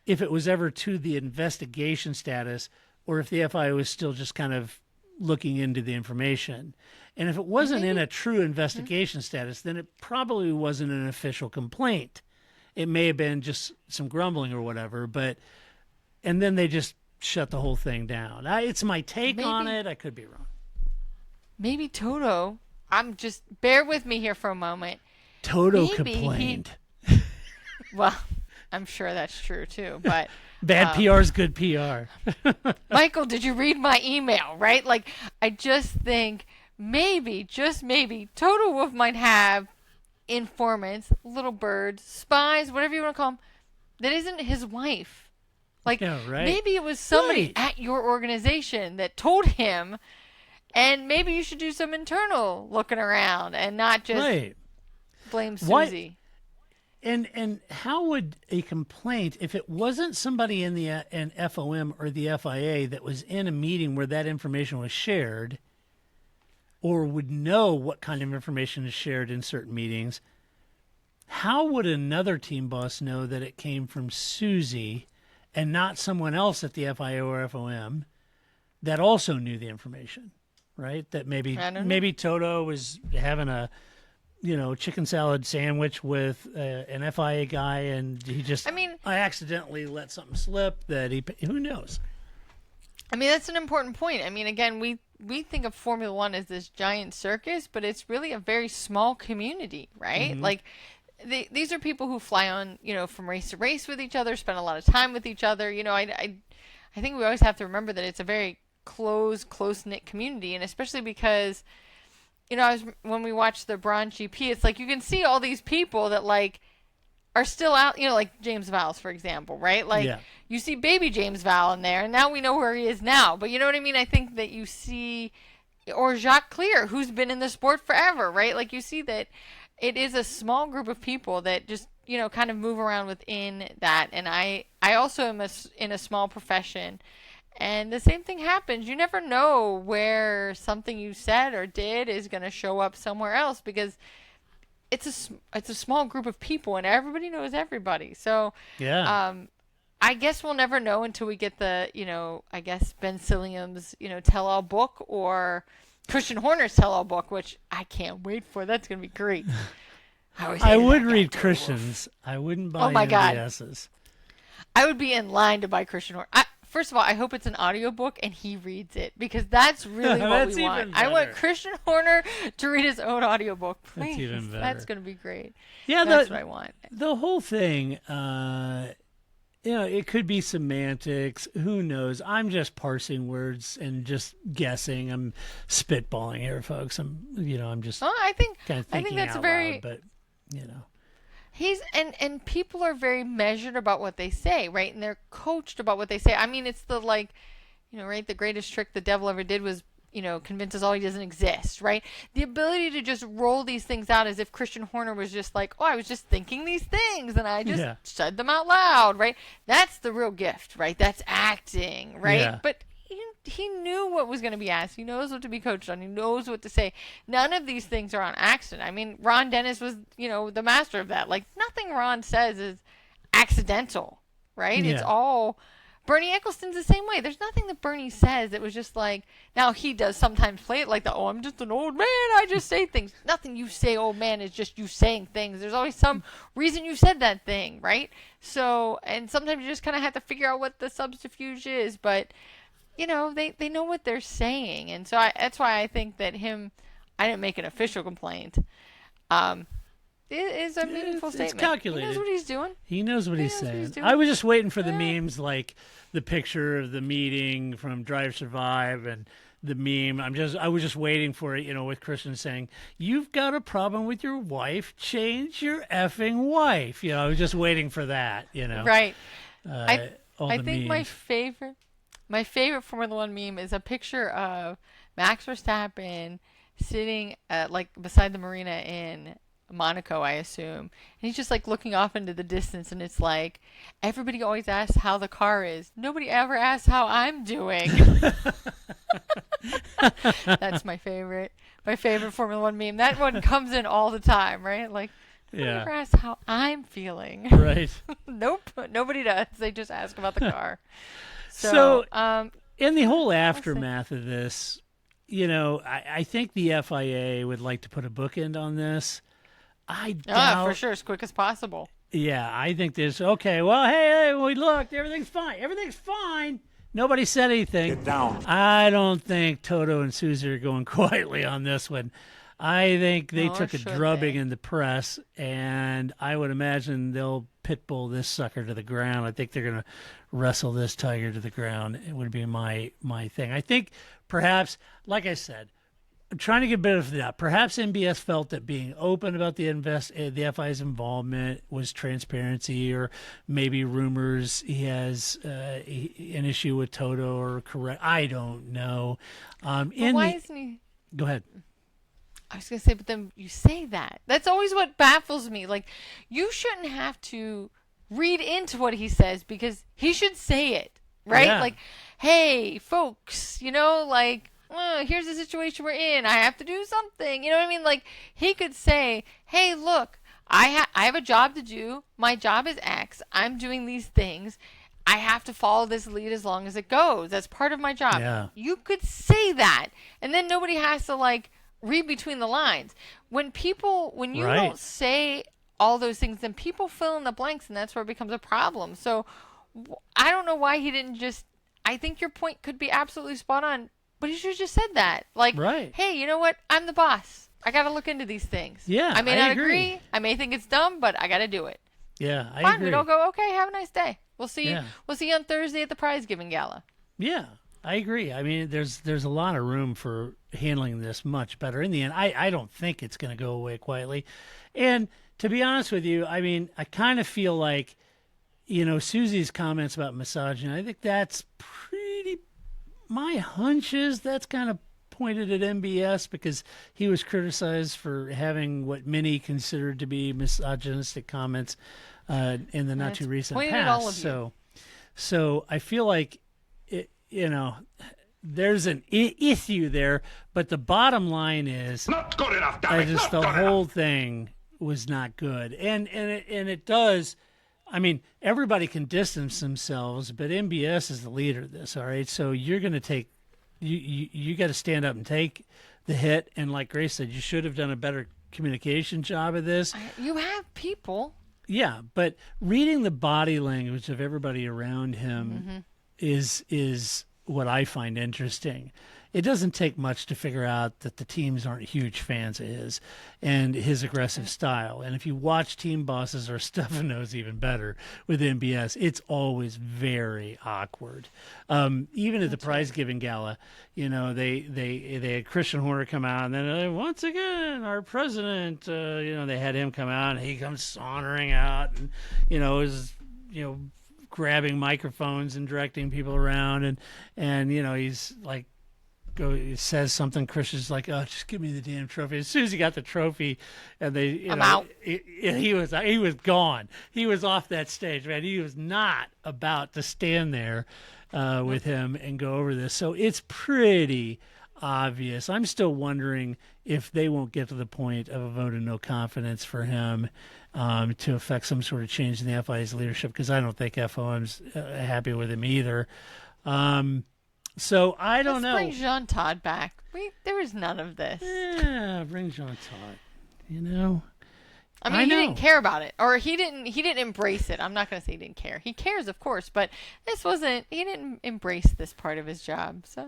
if it was ever to the investigation status, or if the FIA was still just kind of looking into the information. And if it wasn't in a true investigation status, then it probably wasn't an official complaint. It may have been just some grumbling or whatever, and then they just shut the whole thing down. It's my take on it. I could be wrong. Maybe Toto, bear with me here for a moment. Toto complained. Well, I'm sure that's true too, but bad PR is good PR. Michael, did you read my email, right? I just think maybe, just maybe, Toto Wolff might have informants, little birds, spies, whatever you want to call them, that isn't his wife. Maybe it was somebody at your organization that told him, and maybe you should do some internal looking around and not just blame Susie. And how would a complaint, if it wasn't somebody in the FOM or the FIA that was in a meeting where that information was shared, or would know what kind of information is shared in certain meetings, how would another team boss know that it came from Susie and not someone else at the FIA or FOM that also knew the information, right? That maybe Toto was having a chicken salad sandwich with an FIA guy, and he just, I accidentally let something slip that who knows? That's an important point. Again, we think of Formula One as this giant circus, but it's really a very small community, right? These are people who fly on, from race to race with each other, spend a lot of time with each other. I think we always have to remember that it's a very close-knit community, and especially because, when we watch the Bronze GP, it's you can see all these people that, are still out, like James Vowles, for example, right? You see baby James Vowles in there, and now we know where he is now. But you know what I mean? I think that you see, or Jacques Clear, who's been in the sport forever, right? You see that it is a small group of people that just, kind of move around within that. And I also am in a small profession, And the same thing happens. You never know where something you said or did is going to show up somewhere else, because it's a small group of people and everybody knows everybody. So Yeah. I guess we'll never know until we get the, I guess Ben Silliam's, tell-all book, or Christian Horner's tell-all book, which I can't wait for. That's going to be great. I would read Christian's. I wouldn't buy MBS's. I would be in line to buy Christian Horner. First of all, I hope it's an audiobook and he reads it, because that's really what we want. I want Christian Horner to read his own audiobook. Please. That's even better. That's going to be great. Yeah, that's what I want. The whole thing, it could be semantics. Who knows? I'm just parsing words and just guessing. I'm spitballing here, folks. I'm just I think that's out very loud, but He's and people are very measured about what they say, right? And they're coached about what they say. I mean, it's the right? The greatest trick the devil ever did was, convince us all he doesn't exist, right? The ability to just roll these things out as if Christian Horner was just like, oh, I was just thinking these things and I just said them out loud, right? That's the real gift, right? That's acting, right? Yeah. But he knew what was going to be asked. He knows what to be coached on. He knows what to say. None of these things are on accident. I mean, Ron Dennis was, the master of that. Like, nothing Ron says is accidental, right? Yeah. It's all... Bernie Ecclestone's the same way. There's nothing that Bernie says that was just like... Now, he does sometimes play it like I'm just an old man. I just say things. Nothing you say, old man, is just you saying things. There's always some reason you said that thing, right? So, and sometimes you just kind of have to figure out what the subterfuge is, but... they know what they're saying. And so that's why I think that I didn't make an official complaint. It is a meaningful statement. It's calculated. He knows what he's doing. He knows what he's saying. I was just waiting for the memes, like the picture of the meeting from Drive Survive and the meme. I was just waiting for it, with Christian saying, "You've got a problem with your wife, change your effing wife." I was just waiting for that, Right. I think memes. My favorite Formula One meme is a picture of Max Verstappen sitting beside the marina in Monaco, I assume. And he's just looking off into the distance, and it's like, everybody always asks how the car is. Nobody ever asks how I'm doing. That's my favorite. My favorite Formula One meme. That one comes in all the time, right? Nobody ever asks how I'm feeling. Right. Nope. Nobody does. They just ask about the car. So, in the whole aftermath of this, I think the FIA would like to put a bookend on this. I doubt... for sure, as quick as possible. Yeah, I think there's... Okay, well, hey, we looked. Everything's fine. Everything's fine. Nobody said anything. Get down. I don't think Toto and Susie are going quietly on this one. I think they took a drubbing in the press, and I would imagine they'll pitbull this sucker to the ground. I think they're going to wrestle this tiger to the ground. It would be my thing. I think perhaps, like I said, I'm trying to get better for that. Perhaps MBS felt that being open about the FIA's involvement was transparency, or maybe rumors he has an issue with Toto or correct. I don't know. Why isn't he? Go ahead. I was going to say, but then you say that. That's always what baffles me. You shouldn't have to read into what he says, because he should say it, right? Yeah. Hey, folks, here's the situation we're in. I have to do something. You know what I mean? He could say, hey, look, I have a job to do. My job is X. I'm doing these things. I have to follow this lead as long as it goes. That's part of my job. Yeah. You could say that, and then nobody has to, read between the lines. When you don't say all those things, then people fill in the blanks, and that's where it becomes a problem. So I don't know why he didn't just... I think your point could be absolutely spot on, but he should have just said that. Hey, you know what? I'm the boss. I got to look into these things. Yeah, I may not agree. I may think it's dumb, but I got to do it. Yeah, I Fine, agree. we don't go, okay, have a nice day. We'll see. Yeah. We'll see you on Thursday at the prize giving gala. Yeah, I agree. I mean, there's a lot of room for handling this much better. In the end, I don't think it's going to go away quietly. And to be honest with you, I mean, I kind of feel like, Susie's comments about misogyny, I think that's my hunch is that's kind of pointed at MBS, because he was criticized for having what many considered to be misogynistic comments in the not too recent past. All of you. So I feel like there's an issue there, but the bottom line is Not good enough, damn it. Not the good whole enough. thing was not good, and it does. I mean, everybody can distance themselves, but MBS is the leader of this. All right, so you're going to take you got to stand up and take the hit, and like Grace said, you should have done a better communication job of this. You have people. Yeah, but reading the body language of everybody around him is what I find interesting. It doesn't take much to figure out that the teams aren't huge fans of his and his aggressive style. And if you watch Team Bosses or Stefano's even better with MBS, it's always very awkward. Even at the prize-giving gala, they had Christian Horner come out, and then once again, our president, they had him come out, and he comes sauntering out, and, is, grabbing microphones and directing people around, and he's like, he says something. Christian's like, "Oh, just give me the damn trophy." As soon as he got the trophy, and I'm out. He was gone. He was off that stage, man. He was not about to stand there with him and go over this. So it's pretty obvious. I'm still wondering if they won't get to the point of a vote of no confidence for him to affect some sort of change in the FIA's leadership, because I don't think FOM's happy with him either. So I don't know. Let's bring Jean Todt back. There was none of this. Yeah, bring Jean Todt. I mean, he didn't care about it, or he didn't embrace it. I'm not going to say he didn't care. He cares, of course, but he didn't embrace this part of his job. So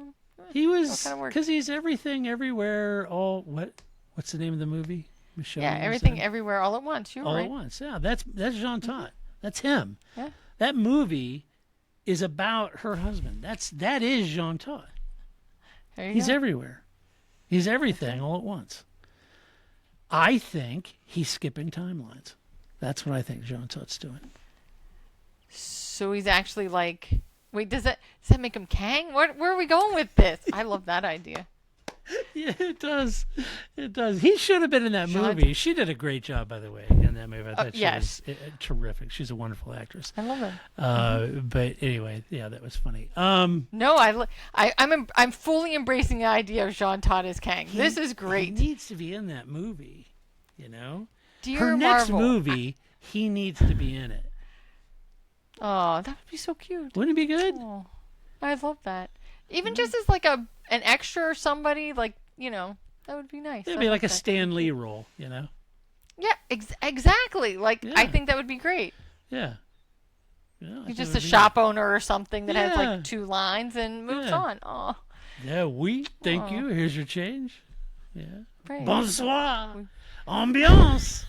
he was, because he's everything, everywhere, what's the name of the movie? Michelle. Yeah, everything, everywhere, all at once. You're all right. at once. Yeah, that's Jean Todt. That's him. Yeah. That movie is about her husband. That is Jean Todt. He's everywhere. He's everything all at once. I think he's skipping timelines. That's what I think Jean Todt's doing. So he's actually like, wait, does that make him Kang? Where are we going with this? I love that idea. Yeah, it does. It does. He should have been in that movie. She did a great job, by the way, in that movie. I thought she was terrific. She's a wonderful actress. I love it. But anyway, yeah, that was funny. No, I'm fully embracing the idea of Jean Todt as Kang. This is great. He needs to be in that movie. Dear her next Marvel. movie, he needs to be in it. Oh, that would be so cute. Wouldn't it be good? Oh, I love that. Even just as like an extra or somebody, like, that would be nice. It'd be like a Stan Lee role, Yeah, exactly. Like, I think that would be great. Yeah. He's just a shop owner or something that has like 2 lines and moves on. Oh. Yeah, thank you. Here's your change. Yeah. Right. Bonsoir. Ambiance.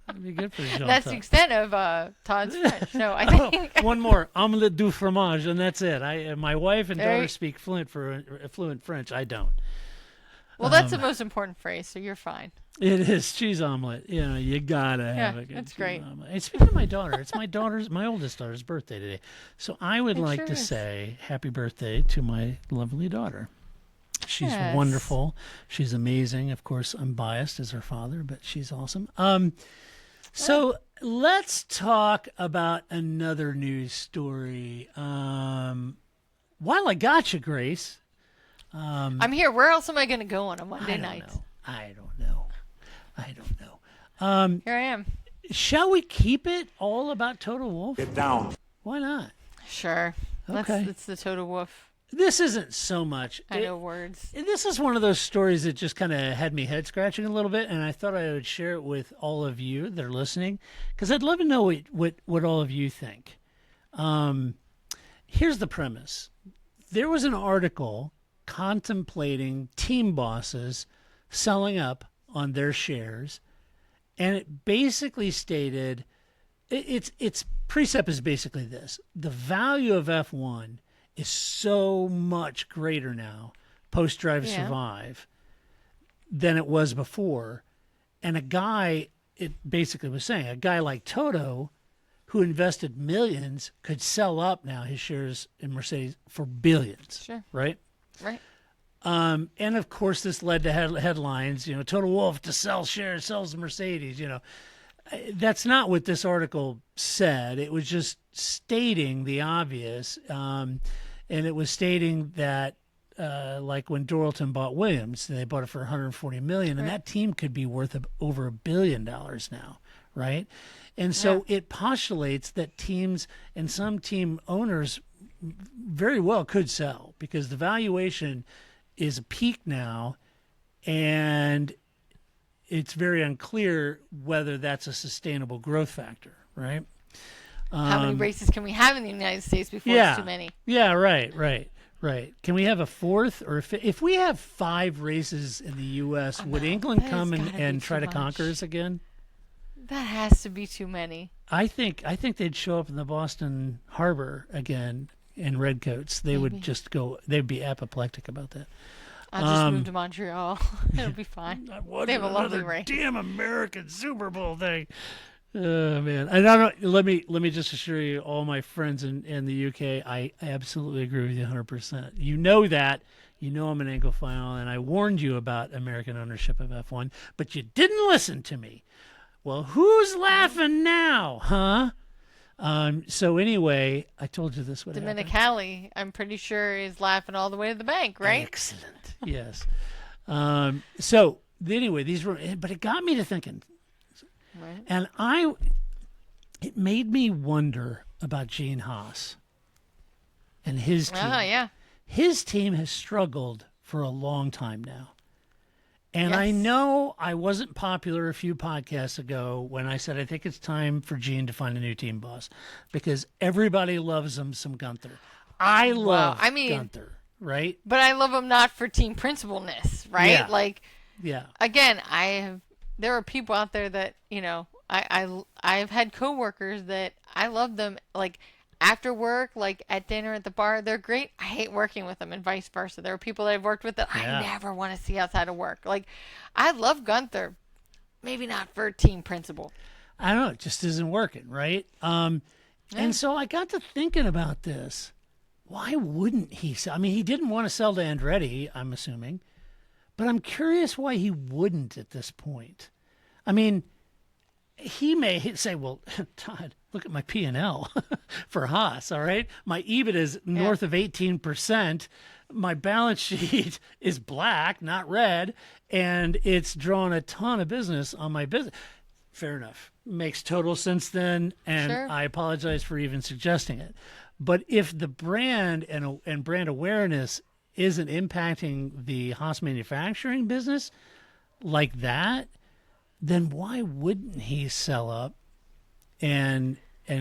That'd be good for Jean That's Todt. the extent of Todd's French. No, I think one more omelette du fromage, and that's it. My wife and daughter speak fluent French. I don't. Well, that's the most important phrase, so you're fine. It is cheese omelet. You gotta have it. That's great. Omelet. And speaking of my daughter, it's my oldest daughter's birthday today, so I would like to say happy birthday to my lovely daughter. She's wonderful. She's amazing. Of course, I'm biased as her father, but she's awesome. So let's talk about another news story. While I got you, Grace. I'm here. Where else am I going to go on a Monday night? I don't know. Here I am. Shall we keep it all about Toto Wolff? Get down. Why not? Sure. Okay. That's the Toto Wolff. This isn't so much. I know words. This is one of those stories that just kind of had me head scratching a little bit, and I thought I would share it with all of you that are listening, because I'd love to know what all of you think. Here's the premise. There was an article contemplating team bosses selling up on their shares, and it basically stated, its precept is basically this: the value of F1 is so much greater now, post Drive to Survive, than it was before. And it basically was saying, a guy like Toto, who invested millions, could sell up now his shares in Mercedes for billions. Sure. Right? Right. And of course, this led to headlines, Toto Wolff to sell shares, sells Mercedes, That's not what this article said. It was just stating the obvious. and it was stating that like when Dorilton bought Williams, they bought it for $140 million, and that team could be worth over $1 billion now, right? And so it postulates that teams and some team owners very well could sell because the valuation is a peak now, and it's very unclear whether that's a sustainable growth factor, right? How many races can we have in the United States before it's too many? Yeah, right. Can we have a fourth? Or if we have 5 races in the U.S., would England come and try to conquer us again? That has to be too many. I think they'd show up in the Boston Harbor again in redcoats. They would just go. They'd be apoplectic about that. I'll just move to Montreal. It'll be fine. They have a lovely race. Damn American Super Bowl thing. Oh man! And I don't. Let me just assure you, all my friends in the UK, I absolutely agree with you 100%. You know that. You know I'm an Anglophile, and I warned you about American ownership of F1, but you didn't listen to me. Well, who's laughing now, huh? So anyway, I told you this would happen. Dominicali, I'm pretty sure, is laughing all the way to the bank, right? Excellent. Yes. So anyway, these were, but it got me to thinking, Right. and it made me wonder about Gene Haas and his team. Oh, yeah. His team has struggled for a long time now. And Yes. I know I wasn't popular a few podcasts ago when I said I think it's time for Gene to find a new team boss because everybody loves him some Gunther. I love Gunther, right? But I love him not for team principalness, right? Yeah. Again, there are people out there that, I've had coworkers that I love them, like, after work, like at dinner at the bar, they're great. I hate working with them and vice versa. There are people that I've worked with that I never want to see outside of work. Like, I love Gunther, maybe not for team principal. I don't know. It just isn't working, right? And so I got to thinking about this. Why wouldn't he sell? I mean, he didn't want to sell to Andretti, I'm assuming. But I'm curious why he wouldn't at this point. I mean, he may say, well, Todd, look at my P&L for Haas, all right? My EBIT is north of 18%. My balance sheet is black, not red, and it's drawn a ton of business on my business. Fair enough. Makes total sense then, and Sure. I apologize for even suggesting it. But if the brand and brand awareness isn't impacting the Haas manufacturing business like that, then why wouldn't he sell up and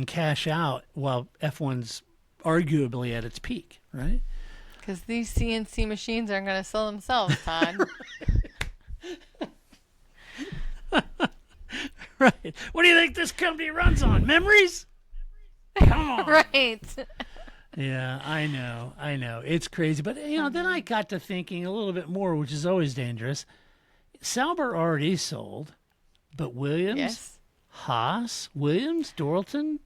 cash out while F1's arguably at its peak, right? Because these CNC machines aren't going to sell themselves, Todd. Right. What do you think this company runs on? Memories? Come on. Right. Yeah, I know. It's crazy. But, then I got to thinking a little bit more, which is always dangerous. Sauber already sold, but Williams, Yes. Haas, Williams, Dorilton,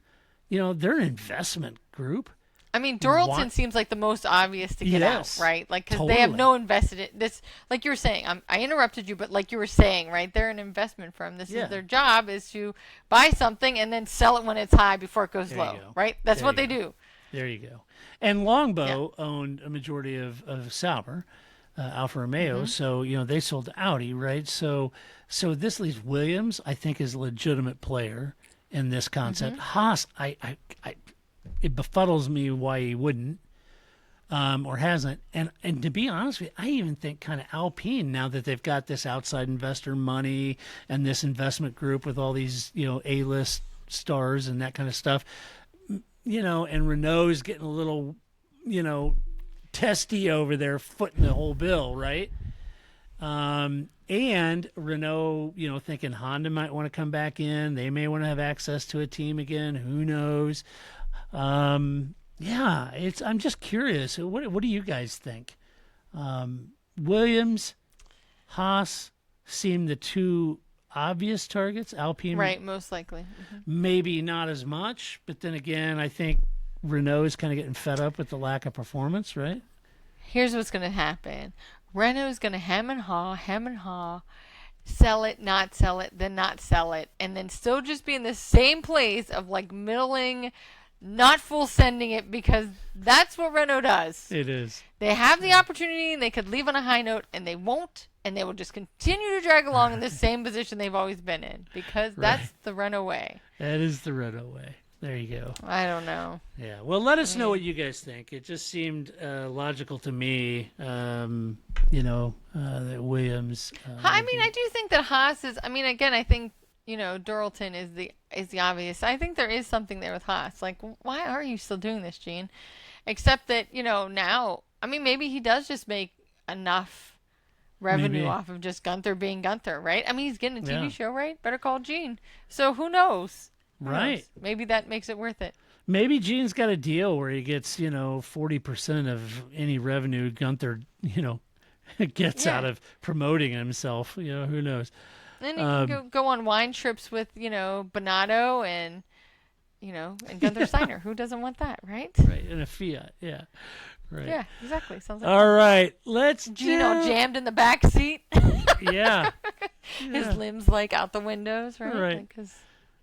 they're an investment group. I mean, Dorilton seems like the most obvious to get Yes, out, right? Like, because they have totally. no invested in this. Like you were saying, I interrupted you, but like you were saying, right? They're an investment firm. This is their job is to buy something and then sell it when it's high before it goes There you low, go. right? That's There what you they go. do. There you go. And Longbow owned a majority of Sauber, Alfa Romeo. Mm-hmm. So, they sold to Audi, right? So this leaves Williams, I think, is a legitimate player in this concept. Mm-hmm. Haas, it befuddles me why he wouldn't or hasn't. And to be honest with you, I even think kind of Alpine, now that they've got this outside investor money and this investment group with all these, A-list stars and that kind of stuff, and Renault's getting a little, testy over there, footing the whole bill, right? And Renault, thinking Honda might want to come back in. They may want to have access to a team again. Who knows? I'm just curious. What do you guys think? Williams, Haas seem the two obvious targets. Alpine, Right, most likely. Mm-hmm. maybe not as much, but then again, I think Renault is kind of getting fed up with the lack of performance, right? Here's what's going to happen. Renault's going to hem and haw, sell it, not sell it, then not sell it, and then still just be in the same place of like middling, not full sending it, because that's what Renault does. It is. They have the opportunity and they could leave on a high note, and they won't, and they will just continue to drag along in the same position they've always been in, because that's the Renault way. That is the Renault way. There you go. I don't know. Yeah. Well, let us know what you guys think. It just seemed logical to me, that Williams. I mean, I do think that Haas is. I mean, again, I think Dorilton is the obvious. I think there is something there with Haas. Like, why are you still doing this, Gene? Except that now. I mean, maybe he does just make enough revenue off of just Gunther being Gunther, right? I mean, he's getting a TV show, right? Better call Gene. So who knows? Right. Maybe that makes it worth it. Maybe Gene's got a deal where he gets 40% of any revenue Gunther gets out of promoting himself. Who knows? Then he can go on wine trips with Bonato and and Gunther Steiner. Who doesn't want that, right? Right, in a Fiat, yeah. Right. Yeah, exactly. Sounds like all right. Let's Gene all jammed in the back seat. Yeah. His limbs out the windows, right? Right. Because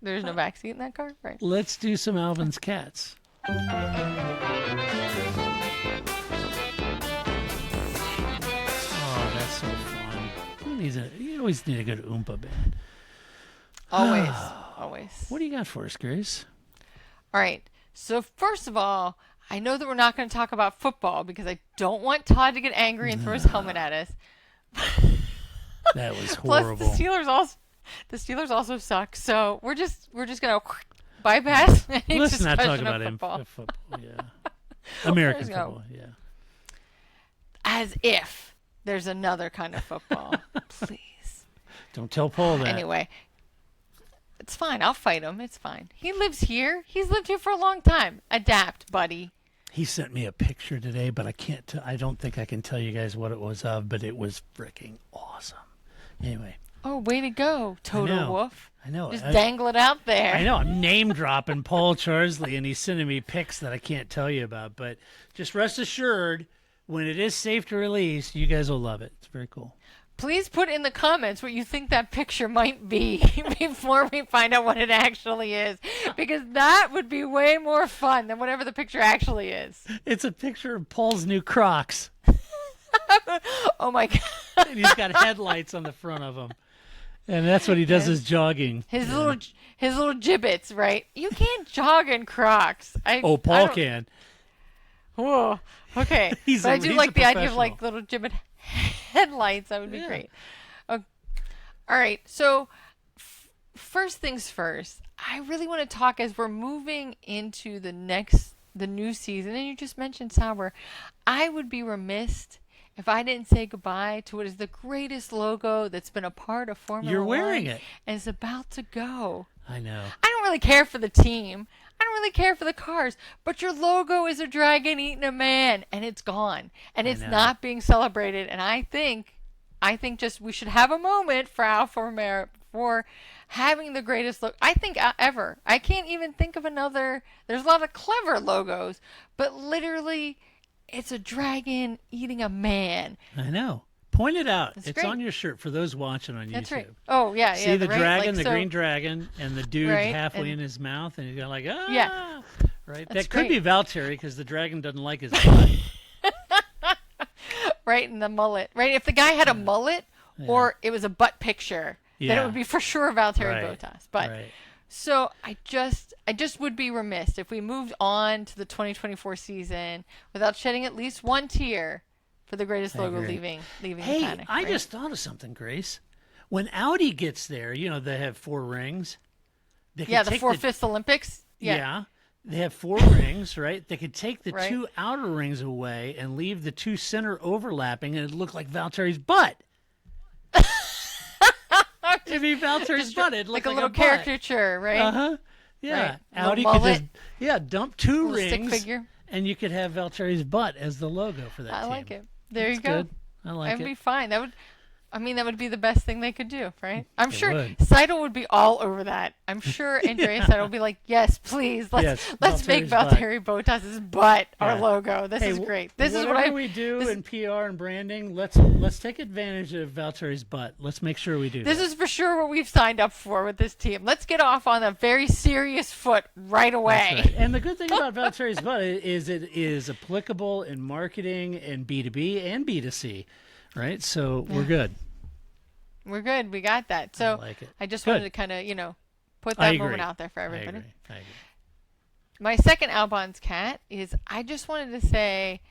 there's no back seat in that car, right? Let's do some Alvin's Cats. Oh, that's so fun. You always need a good Oompa band. Always. What do you got for us, Grace? All right. So first of all, I know that we're not going to talk about football because I don't want Todd to get angry and throw his helmet at us. That was horrible. Plus, the Steelers also suck. So we're just gonna bypass. Let's not talk about football. Football. Yeah, American football. Yeah. As if there's another kind of football. Please. Don't tell Paul that. Anyway, it's fine. I'll fight him. It's fine. He lives here. He's lived here for a long time. Adapt, buddy. He sent me a picture today, but I don't think I can tell you guys what it was of, but it was freaking awesome. Anyway. Oh, way to go, Toto Wolff. I know. Just dangle it out there. I know. I'm name dropping Paul Charsley, and he's sending me pics that I can't tell you about. But just rest assured, when it is safe to release, you guys will love it. It's very cool. Please put in the comments what you think that picture might be before we find out what it actually is, because that would be way more fun than whatever the picture actually is. It's a picture of Paul's new Crocs. Oh, my God. And he's got headlights on the front of them. And that's what he does is jogging. His little gibbets, right? You can't jog in Crocs. Paul can. Whoa. Okay. But I do like the idea of little gibbet headlights. That would be great. Okay. All right. So first things first, I really want to talk as we're moving into the new season. And you just mentioned Sauber. I would be remiss if I didn't say goodbye to what is the greatest logo that's been a part of Formula 1. You're wearing it. And it's about to go. I know. I don't really care for the team. I don't really care for the cars. But your logo is a dragon eating a man. And it's gone. And it's not being celebrated. And I think just we should have a moment for Alfa Romeo for having the greatest logo. I think ever. I can't even think of another. There's a lot of clever logos. But literally, it's a dragon eating a man. I know. Point it out. That's it's great. on your shirt for those watching on That's YouTube. right. Oh, yeah. See the dragon, the green dragon, and the dude halfway in his mouth, and he's got Yeah. Right? That's that could great. be Valtteri because the dragon doesn't like his butt. Right, and the mullet. Right? If the guy had a mullet or it was a butt picture, then it would be for sure Valtteri Bottas. But so I just would be remiss if we moved on to the 2024 season without shedding at least one tear for the greatest logo leaving the paddock. I just thought of something, Grace. When Audi gets there, they have 4 rings. The 4/5 Olympics. Yeah. They have 4 rings, right? They could take the 2 outer rings away and leave the 2 center overlapping, and it'd look like Valtteri's butt. It'd be Valtteri's butt. It'd look like a little caricature, right? Uh-huh. Yeah. Right. Audi could just dump 2 rings, stick figure. And you could have Valtteri's butt as the logo for that team. I like it. There you go. Good. I like it. That'd be fine. That would. I mean, that would be the best thing they could do, right? I'm sure would. Seidel would be all over that. I'm sure Andreas Seidel would be like, yes, please, let's make Valtteri Bottas's butt our logo. This is great. This is what we do in PR and branding. Let's take advantage of Valtteri's butt. Let's make sure we do This is for sure what we've signed up for with this team. Let's get off on a very serious foot right away. That's right. And the good thing about Valtteri's butt is it is applicable in marketing and B2B and B2C, right? So we're good. We're good. We got that. So I just wanted to kind of, put that moment out there for everybody. I agree. My second Albon's cat is I just wanted to say,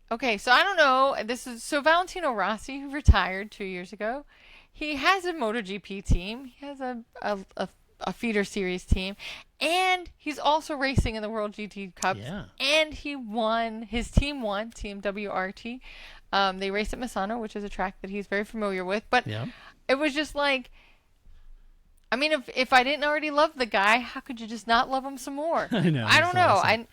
okay, so I don't know. Valentino Rossi, who retired 2 years ago, he has a MotoGP team. He has a feeder series team, and he's also racing in the World GT Cups. Yeah. And he won. His team won. Team WRT. They race at Misano, which is a track that he's very familiar with. But it was just like, I mean, if I didn't already love the guy, how could you just not love him some more? I know. I don't know. Awesome.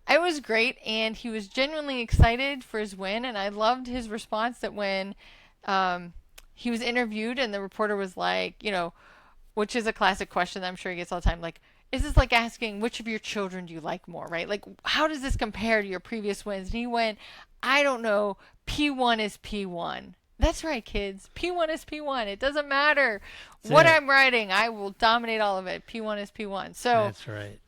It was great, and he was genuinely excited for his win, and I loved his response that when he was interviewed and the reporter was like, which is a classic question that I'm sure he gets all the time, like, is this like asking which of your children do you like more, right? Like, how does this compare to your previous wins? And he went, I don't know, P1 is P1. That's right, kids. P1 is P1. It doesn't matter what I'm riding. I will dominate all of it. P1 is P1. So that's right.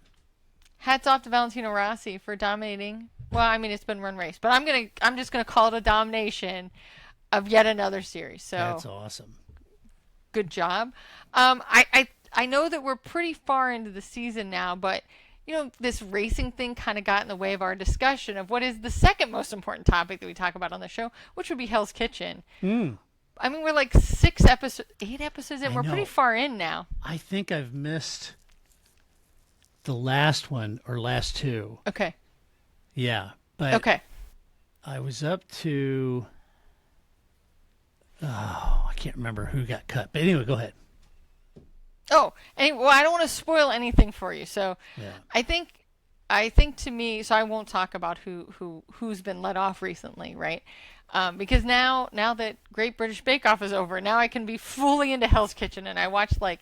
Hats off to Valentino Rossi for dominating. Well, I mean, it's been run race, but I'm just gonna call it a domination of yet another series. So that's awesome. Good job. I know that we're pretty far into the season now, but this racing thing kind of got in the way of our discussion of what is the second most important topic that we talk about on the show, which would be Hell's Kitchen. I mean, we're like 8 episodes in. We're pretty far in now. I think I've missed the last one or last two. Okay. Yeah. But I was up to, I can't remember who got cut. But anyway, go ahead. Well, I don't want to spoil anything for you. So I think to me, so I won't talk about who's been let off recently, right? Because now that Great British Bake Off is over, now I can be fully into Hell's Kitchen, and I watched like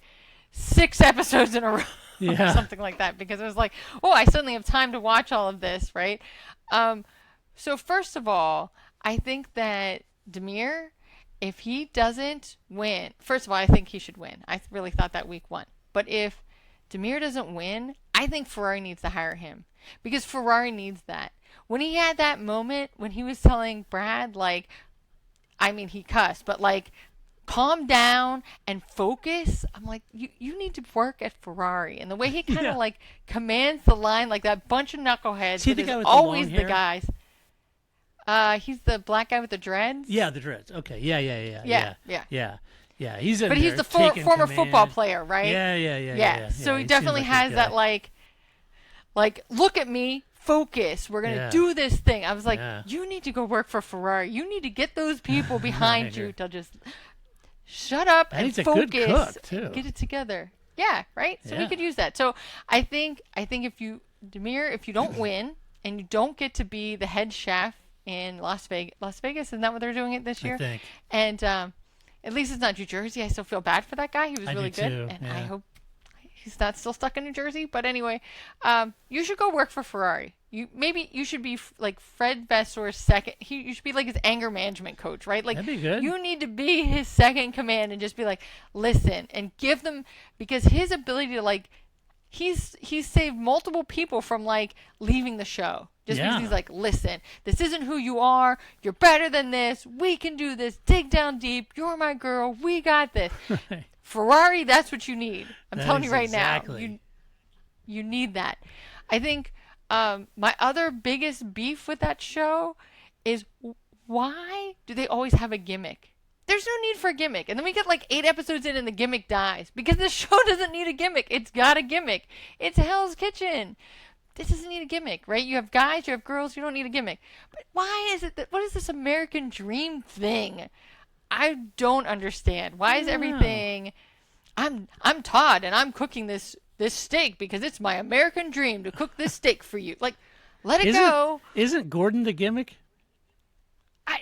6 episodes in a row. Or something like that, because it was like, I suddenly have time to watch all of this, right? So first of all, I think that Demir, if he doesn't win, first of all, I think he should win. I really thought that week 1. But if Demir doesn't win, I think Ferrari needs to hire him, because Ferrari needs that. When he had that moment when he was telling Brad, like, I mean, he cussed, but like, calm down and focus. I'm like, you need to work at Ferrari. And the way he kind of like commands the line, like that bunch of knuckleheads. Is he the guy with always the long the guys. He's the black guy with the dreads. Yeah, the dreads. Okay. Yeah. He's the former football player, right? Yeah. So he definitely has that like look at me. Focus. We're going to do this thing. I was like, you need to go work for Ferrari. You need to get those people behind you to just shut up and focus. A good cook, too. Get it together. Yeah, right? So we could use that. So I think if you don't win and you don't get to be the head chef in Las Vegas, isn't that what they're doing it this year? I think. And at least it's not New Jersey. I still feel bad for that guy. He was really good. Too. And I hope he's not still stuck in New Jersey. But anyway, you should go work for Ferrari. You should be like Fred Vasseur's second. You should be like his anger management coach, right? Like, that'd be good. You need to be his second in command and just be like, listen, and give them, because his ability to like, he's saved multiple people from like leaving the show just because he's like, listen, this isn't who you are. You're better than this. We can do this. Dig down deep. You're my girl. We got this. Right. Ferrari, that's what you need. I'm that telling you right exactly. now. You need that. I think. My other biggest beef with that show is, why do they always have a gimmick? There's no need for a gimmick. And then we get like 8 episodes in and the gimmick dies, because the show doesn't need a gimmick. It's got a gimmick. It's Hell's Kitchen. This doesn't need a gimmick, right? You have guys, you have girls, you don't need a gimmick. But why is it what is this American dream thing? I don't understand. Why is everything, I'm Todd and I'm cooking this steak because it's my American dream to cook this steak for you. Like, let it go. Isn't Gordon the gimmick?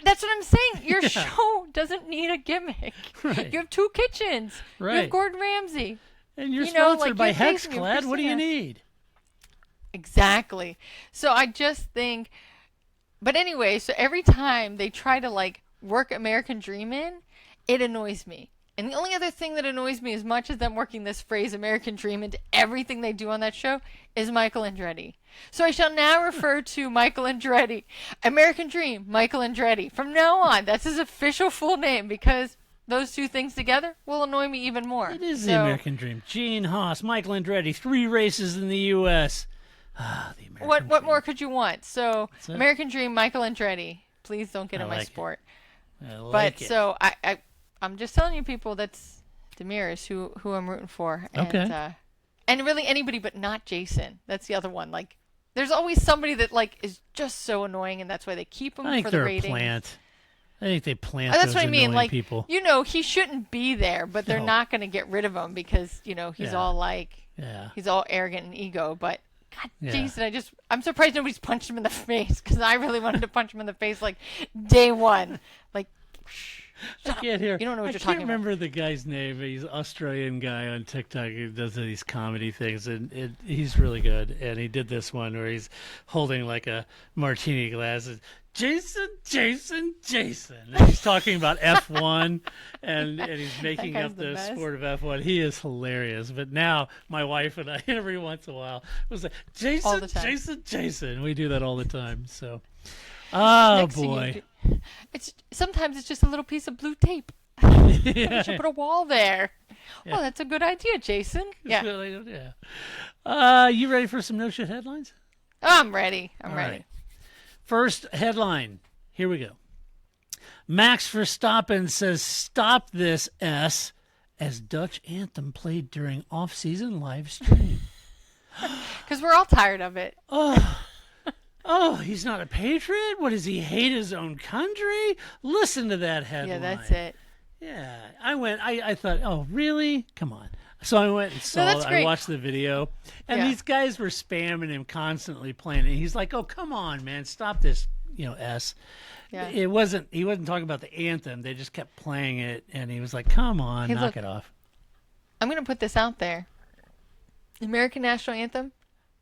That's what I'm saying. Your show doesn't need a gimmick. Right. You have 2 kitchens. Right. You have Gordon Ramsay. And you're sponsored by Hexclad. What do you need? Exactly. So I just think, but anyway, so every time they try to like work American Dream in, it annoys me. And the only other thing that annoys me as much as them working this phrase American Dream into everything they do on that show is Michael Andretti. So I shall now refer to Michael Andretti. American Dream, Michael Andretti. From now on, that's his official full name because those 2 things together will annoy me even more. It is the American Dream. Gene Haas, Michael Andretti, 3 races in the U.S. The American what Dream. more could you want? So American Dream, Michael Andretti. Please don't get in my sport. I like it. So I'm just telling you, people, that's Demiris who I'm rooting for. And, and really anybody but not Jason. That's the other one. Like, there's always somebody that like is just so annoying, and that's why they keep him for the rating. I think they plant that's those what I mean. Like, people. He shouldn't be there, but they're not going to get rid of him because he's all like, he's all arrogant and ego. But God, Jason, I'm surprised nobody's punched him in the face because I really wanted to punch him in the face like day one. Like, I can't hear. You don't know what you're talking about. I can't remember the guy's name. He's an Australian guy on TikTok who does these comedy things, and he's really good. And he did this one where he's holding like a martini glass. And, Jason. And he's talking about F1, and he's making up the sport of F1. He is hilarious. But now my wife and I, every once in a while, was like, Jason. We do that all the time. So, Next boy. Sometimes it's just a little piece of blue tape. You should put a wall there. Yeah. Oh, that's a good idea, Jason. Yeah. You ready for some no shit headlines? I'm ready. I'm ready. Right. First headline. Here we go. Max Verstappen says stop this S as Dutch anthem played during off-season live stream. Because we're all tired of it. Oh, he's not a patriot? What, does he hate his own country? Listen to that headline. Yeah, that's it. Yeah. I thought, oh, really? Come on. So I went and saw it. I watched the video. And these guys were spamming him constantly playing it. He's like, oh, come on, man. Stop this, S. Yeah. He wasn't talking about the anthem. They just kept playing it. And he was like, come on, knock it off. I'm going to put this out there. The American National Anthem.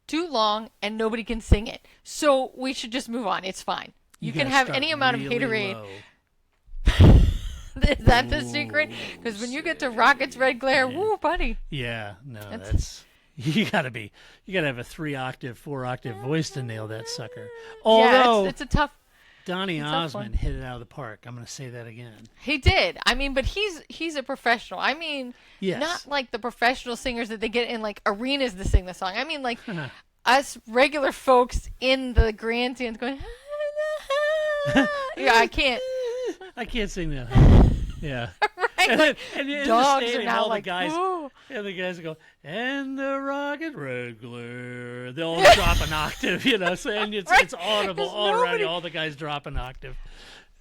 Too long and nobody can sing it, so we should just move on. It's fine. You can have any amount of haterade. Is that the secret? Because when you get to Rocket's Red Glare, woo, buddy. Yeah, no, that's you gotta have a 3-octave, 4-octave voice to nail that sucker. Although it's a tough. Donny Osmond hit it out of the park. I'm going to say that again. He did. I mean, but he's a professional. I mean, not like the professional singers that they get in like arenas to sing the song. I mean, like us regular folks in the grandstands going. Yeah, I can't sing that. Yeah. Right. And dogs stadium, are now all like, the guys, ooh. And the guys go, and the rocket red glare. They'll all drop an octave, so and it's audible all around you. All the guys drop an octave.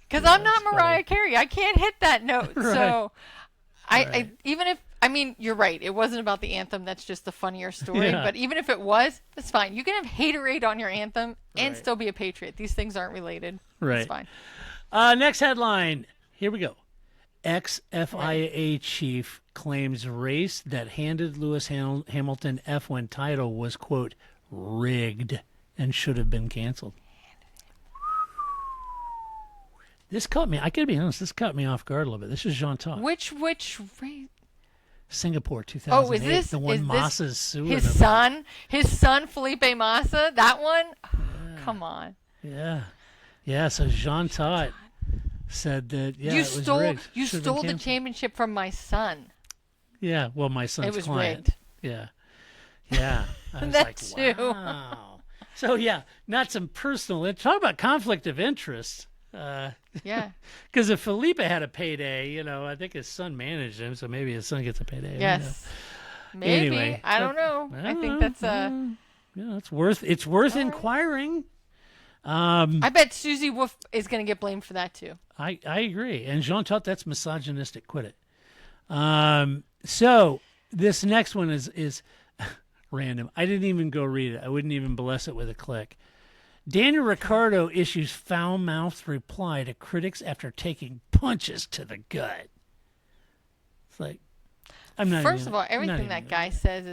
Because I'm not Mariah Carey. I can't hit that note. Right. So I even if, I mean, you're right. It wasn't about the anthem. That's just the funnier story. Yeah. But even if it was, that's fine. You can have haterade on your anthem and still be a patriot. These things aren't related. Right. It's fine. Next headline. Here we go. Ex-FIA chief claims race that handed Lewis Hamilton F1 title was, quote, rigged and should have been canceled. This caught me. I gotta be honest. This caught me off guard a little bit. This is Jean Todt. Which race? Singapore 2008. Oh, is this the one Massa's suing his son? His son Felipe Massa. That one. Oh, come on. Yeah. So Jean Todt said that you it was rigged. You stole the championship from my son. Yeah, well, my son's was client. Rigged. Yeah. I was that like, wow. So not some personal. Talk about conflict of interest. Yeah. Because if Felipe had a payday, I think his son managed him, so maybe his son gets a payday. Yes. Maybe. Anyway, I don't know. I think that's it's worth inquiring. I bet Susie Wolff is going to get blamed for that too. I agree. And Jean Todt, that's misogynistic. Quit it. So this next one is random. I didn't even go read it. I wouldn't even bless it with a click. Daniel Ricciardo issues foul-mouthed reply to critics after taking punches to the gut. It's like, I'm not. First of all, everything that guy says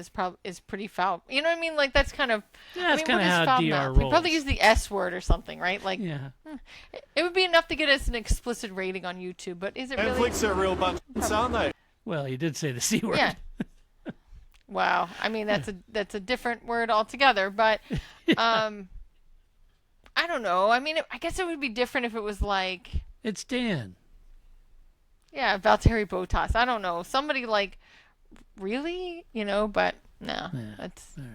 is pretty foul. You know what I mean? Like that's kind of. Yeah, that's kind of how foul DR mouth? rolls. He probably used the S word or something, right? Like, yeah. It would be enough to get us an explicit rating on YouTube, but is it really? Netflix are a real bunch of sound though. Well, he did say the C word. Yeah. Wow. I mean, that's a different word altogether, but I don't know. I mean, I guess it would be different if it was like. It's Dan. Yeah, Valtteri Bottas. I don't know. Somebody like. Really? But no. Yeah.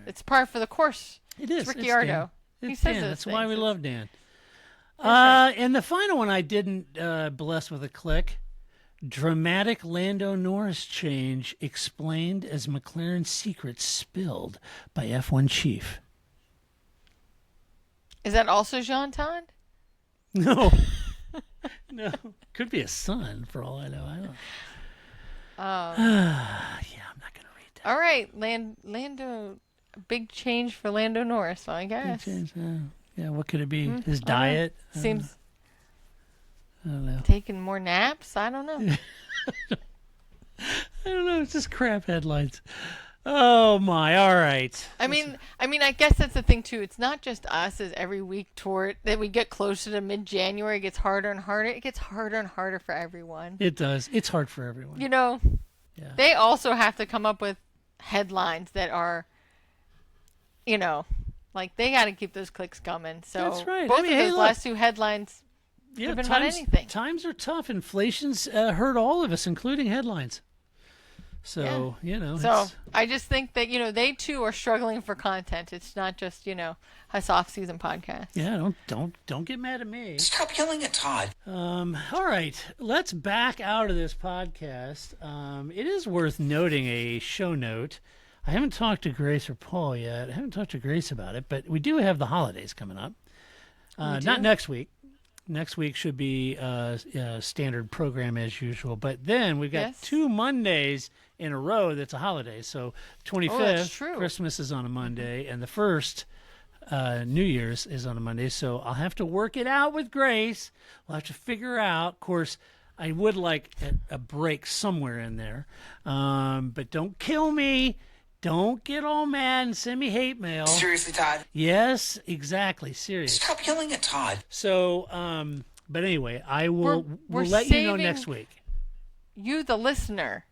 It's par for the course. It is. It's Ricciardo. It's He says Dan. those That's why we things. love Dan. right. And the final one I didn't bless with a click. Dramatic Lando Norris change explained as McLaren's secrets spilled by F1 chief. Is that also Jean Todt? No. No. Could be a son for all I know. I don't. Yeah, I'm not going to read that. All right, Lando. Big change for Lando Norris, I guess. Yeah, what could it be? His diet? Seems I don't know. taking more naps. I don't know. I don't know. It's just crap headlines. Oh my! All right. I mean, I guess that's the thing too. It's not just us. As every week toward that we get closer to mid-January, it gets harder and harder. It gets harder and harder for everyone. It does. It's hard for everyone. Yeah. They also have to come up with headlines that are, like they got to keep those clicks coming. So That's right. both I mean, of hey, those look. last two headlines could have been about anything. Times are tough. Inflation's hurt all of us, including headlines. So So I just think that they too are struggling for content. It's not just us off-season podcast. Yeah, don't get mad at me. Stop yelling at Todd. All right, let's back out of this podcast. It is worth noting a show note. I haven't talked to Grace or Paul yet. I haven't talked to Grace about it, but we do have the holidays coming up. Not next week. Next week should be standard program as usual. But then we've got 2 Mondays in a row that's a holiday. So 25th, that's true. Christmas is on a Monday, and the 1st, New Year's is on a Monday. So I'll have to work it out with Grace. We'll have to figure out. Of course, I would like a break somewhere in there. But don't kill me. Don't get all mad and send me hate mail. Seriously, Todd? Yes, exactly. Serious. Stop yelling at Todd. So, but anyway, I will We're we'll let you know saving next week. You, the listener,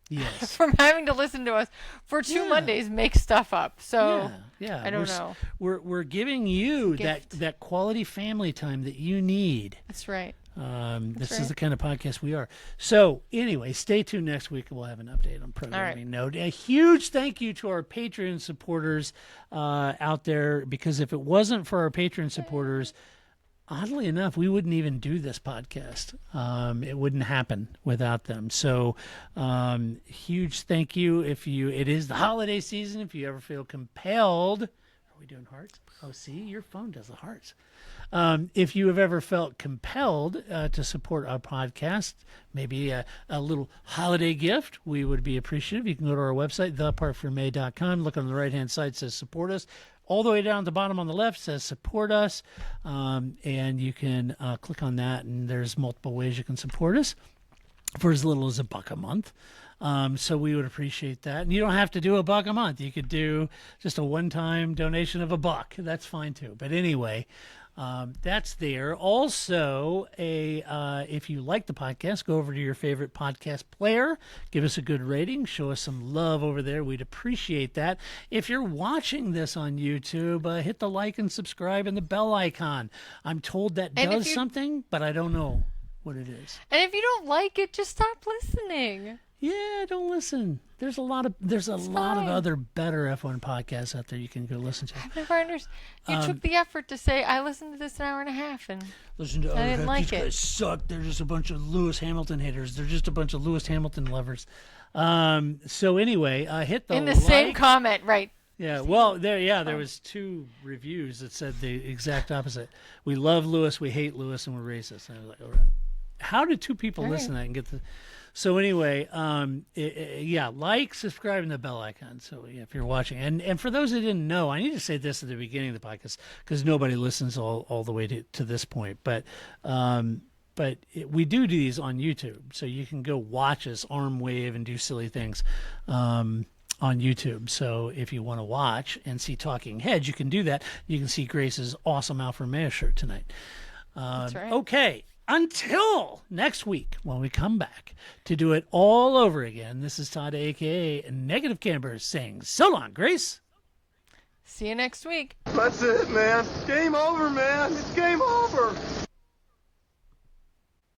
Yes. from having to listen to us for 2 Mondays make stuff up. So Yeah. I don't know. We're giving you Gift. that quality family time that you need. That's right. This is right. the kind of podcast we are. So anyway, stay tuned next week. We'll have an update on programming note. A huge thank you to our Patreon supporters out there, because if it wasn't for our Patreon supporters, oddly enough, we wouldn't even do this podcast. It wouldn't happen without them. So huge thank you. It is the holiday season. If you ever feel compelled, are we doing hearts? Oh, see, your phone does the hearts. If you have ever felt compelled to support our podcast, maybe a little holiday gift, we would be appreciative. You can go to our website, theparcfermé.com. Look on the right-hand side, it says support us. All the way down at the bottom on the left says support us. And you can click on that, and there's multiple ways you can support us for as little as $1 a month. So we would appreciate that. And you don't have to do $1 a month. You could do just a one-time donation of $1. That's fine too. But anyway, that's there. Also, if you like the podcast, go over to your favorite podcast player, give us a good rating, show us some love over there. We'd appreciate that. If you're watching this on YouTube, hit the like and subscribe and the bell icon. I'm told that does something, but I don't know what it is. And if you don't like it, just stop listening. Yeah, don't listen. There's a lot of other better F1 podcasts out there you can go listen to. I've never understood. You took the effort to say, I listened to this an hour and a half, and listen to I didn't like these guys suck. They're just a bunch of Lewis Hamilton haters. They're just a bunch of Lewis Hamilton lovers. So anyway, hit the in the same comment, right? Yeah, well, there was 2 reviews that said the exact opposite. We love Lewis, we hate Lewis, and we're racist. And I was like, all right. how did two people listen to that and get the? So anyway, like, subscribe, and the bell icon. So if you're watching, and for those who didn't know, I need to say this at the beginning of the podcast because nobody listens all the way to this point. But we do these on YouTube, so you can go watch us arm wave and do silly things on YouTube. So if you want to watch and see talking heads, you can do that. You can see Grace's awesome Alfa Romeo shirt tonight. That's right. Okay. Until next week when we come back to do it all over again, this is Todd, a.k.a. Negative Camber, saying so long, Grace. See you next week. That's it, man. Game over, man. It's game over.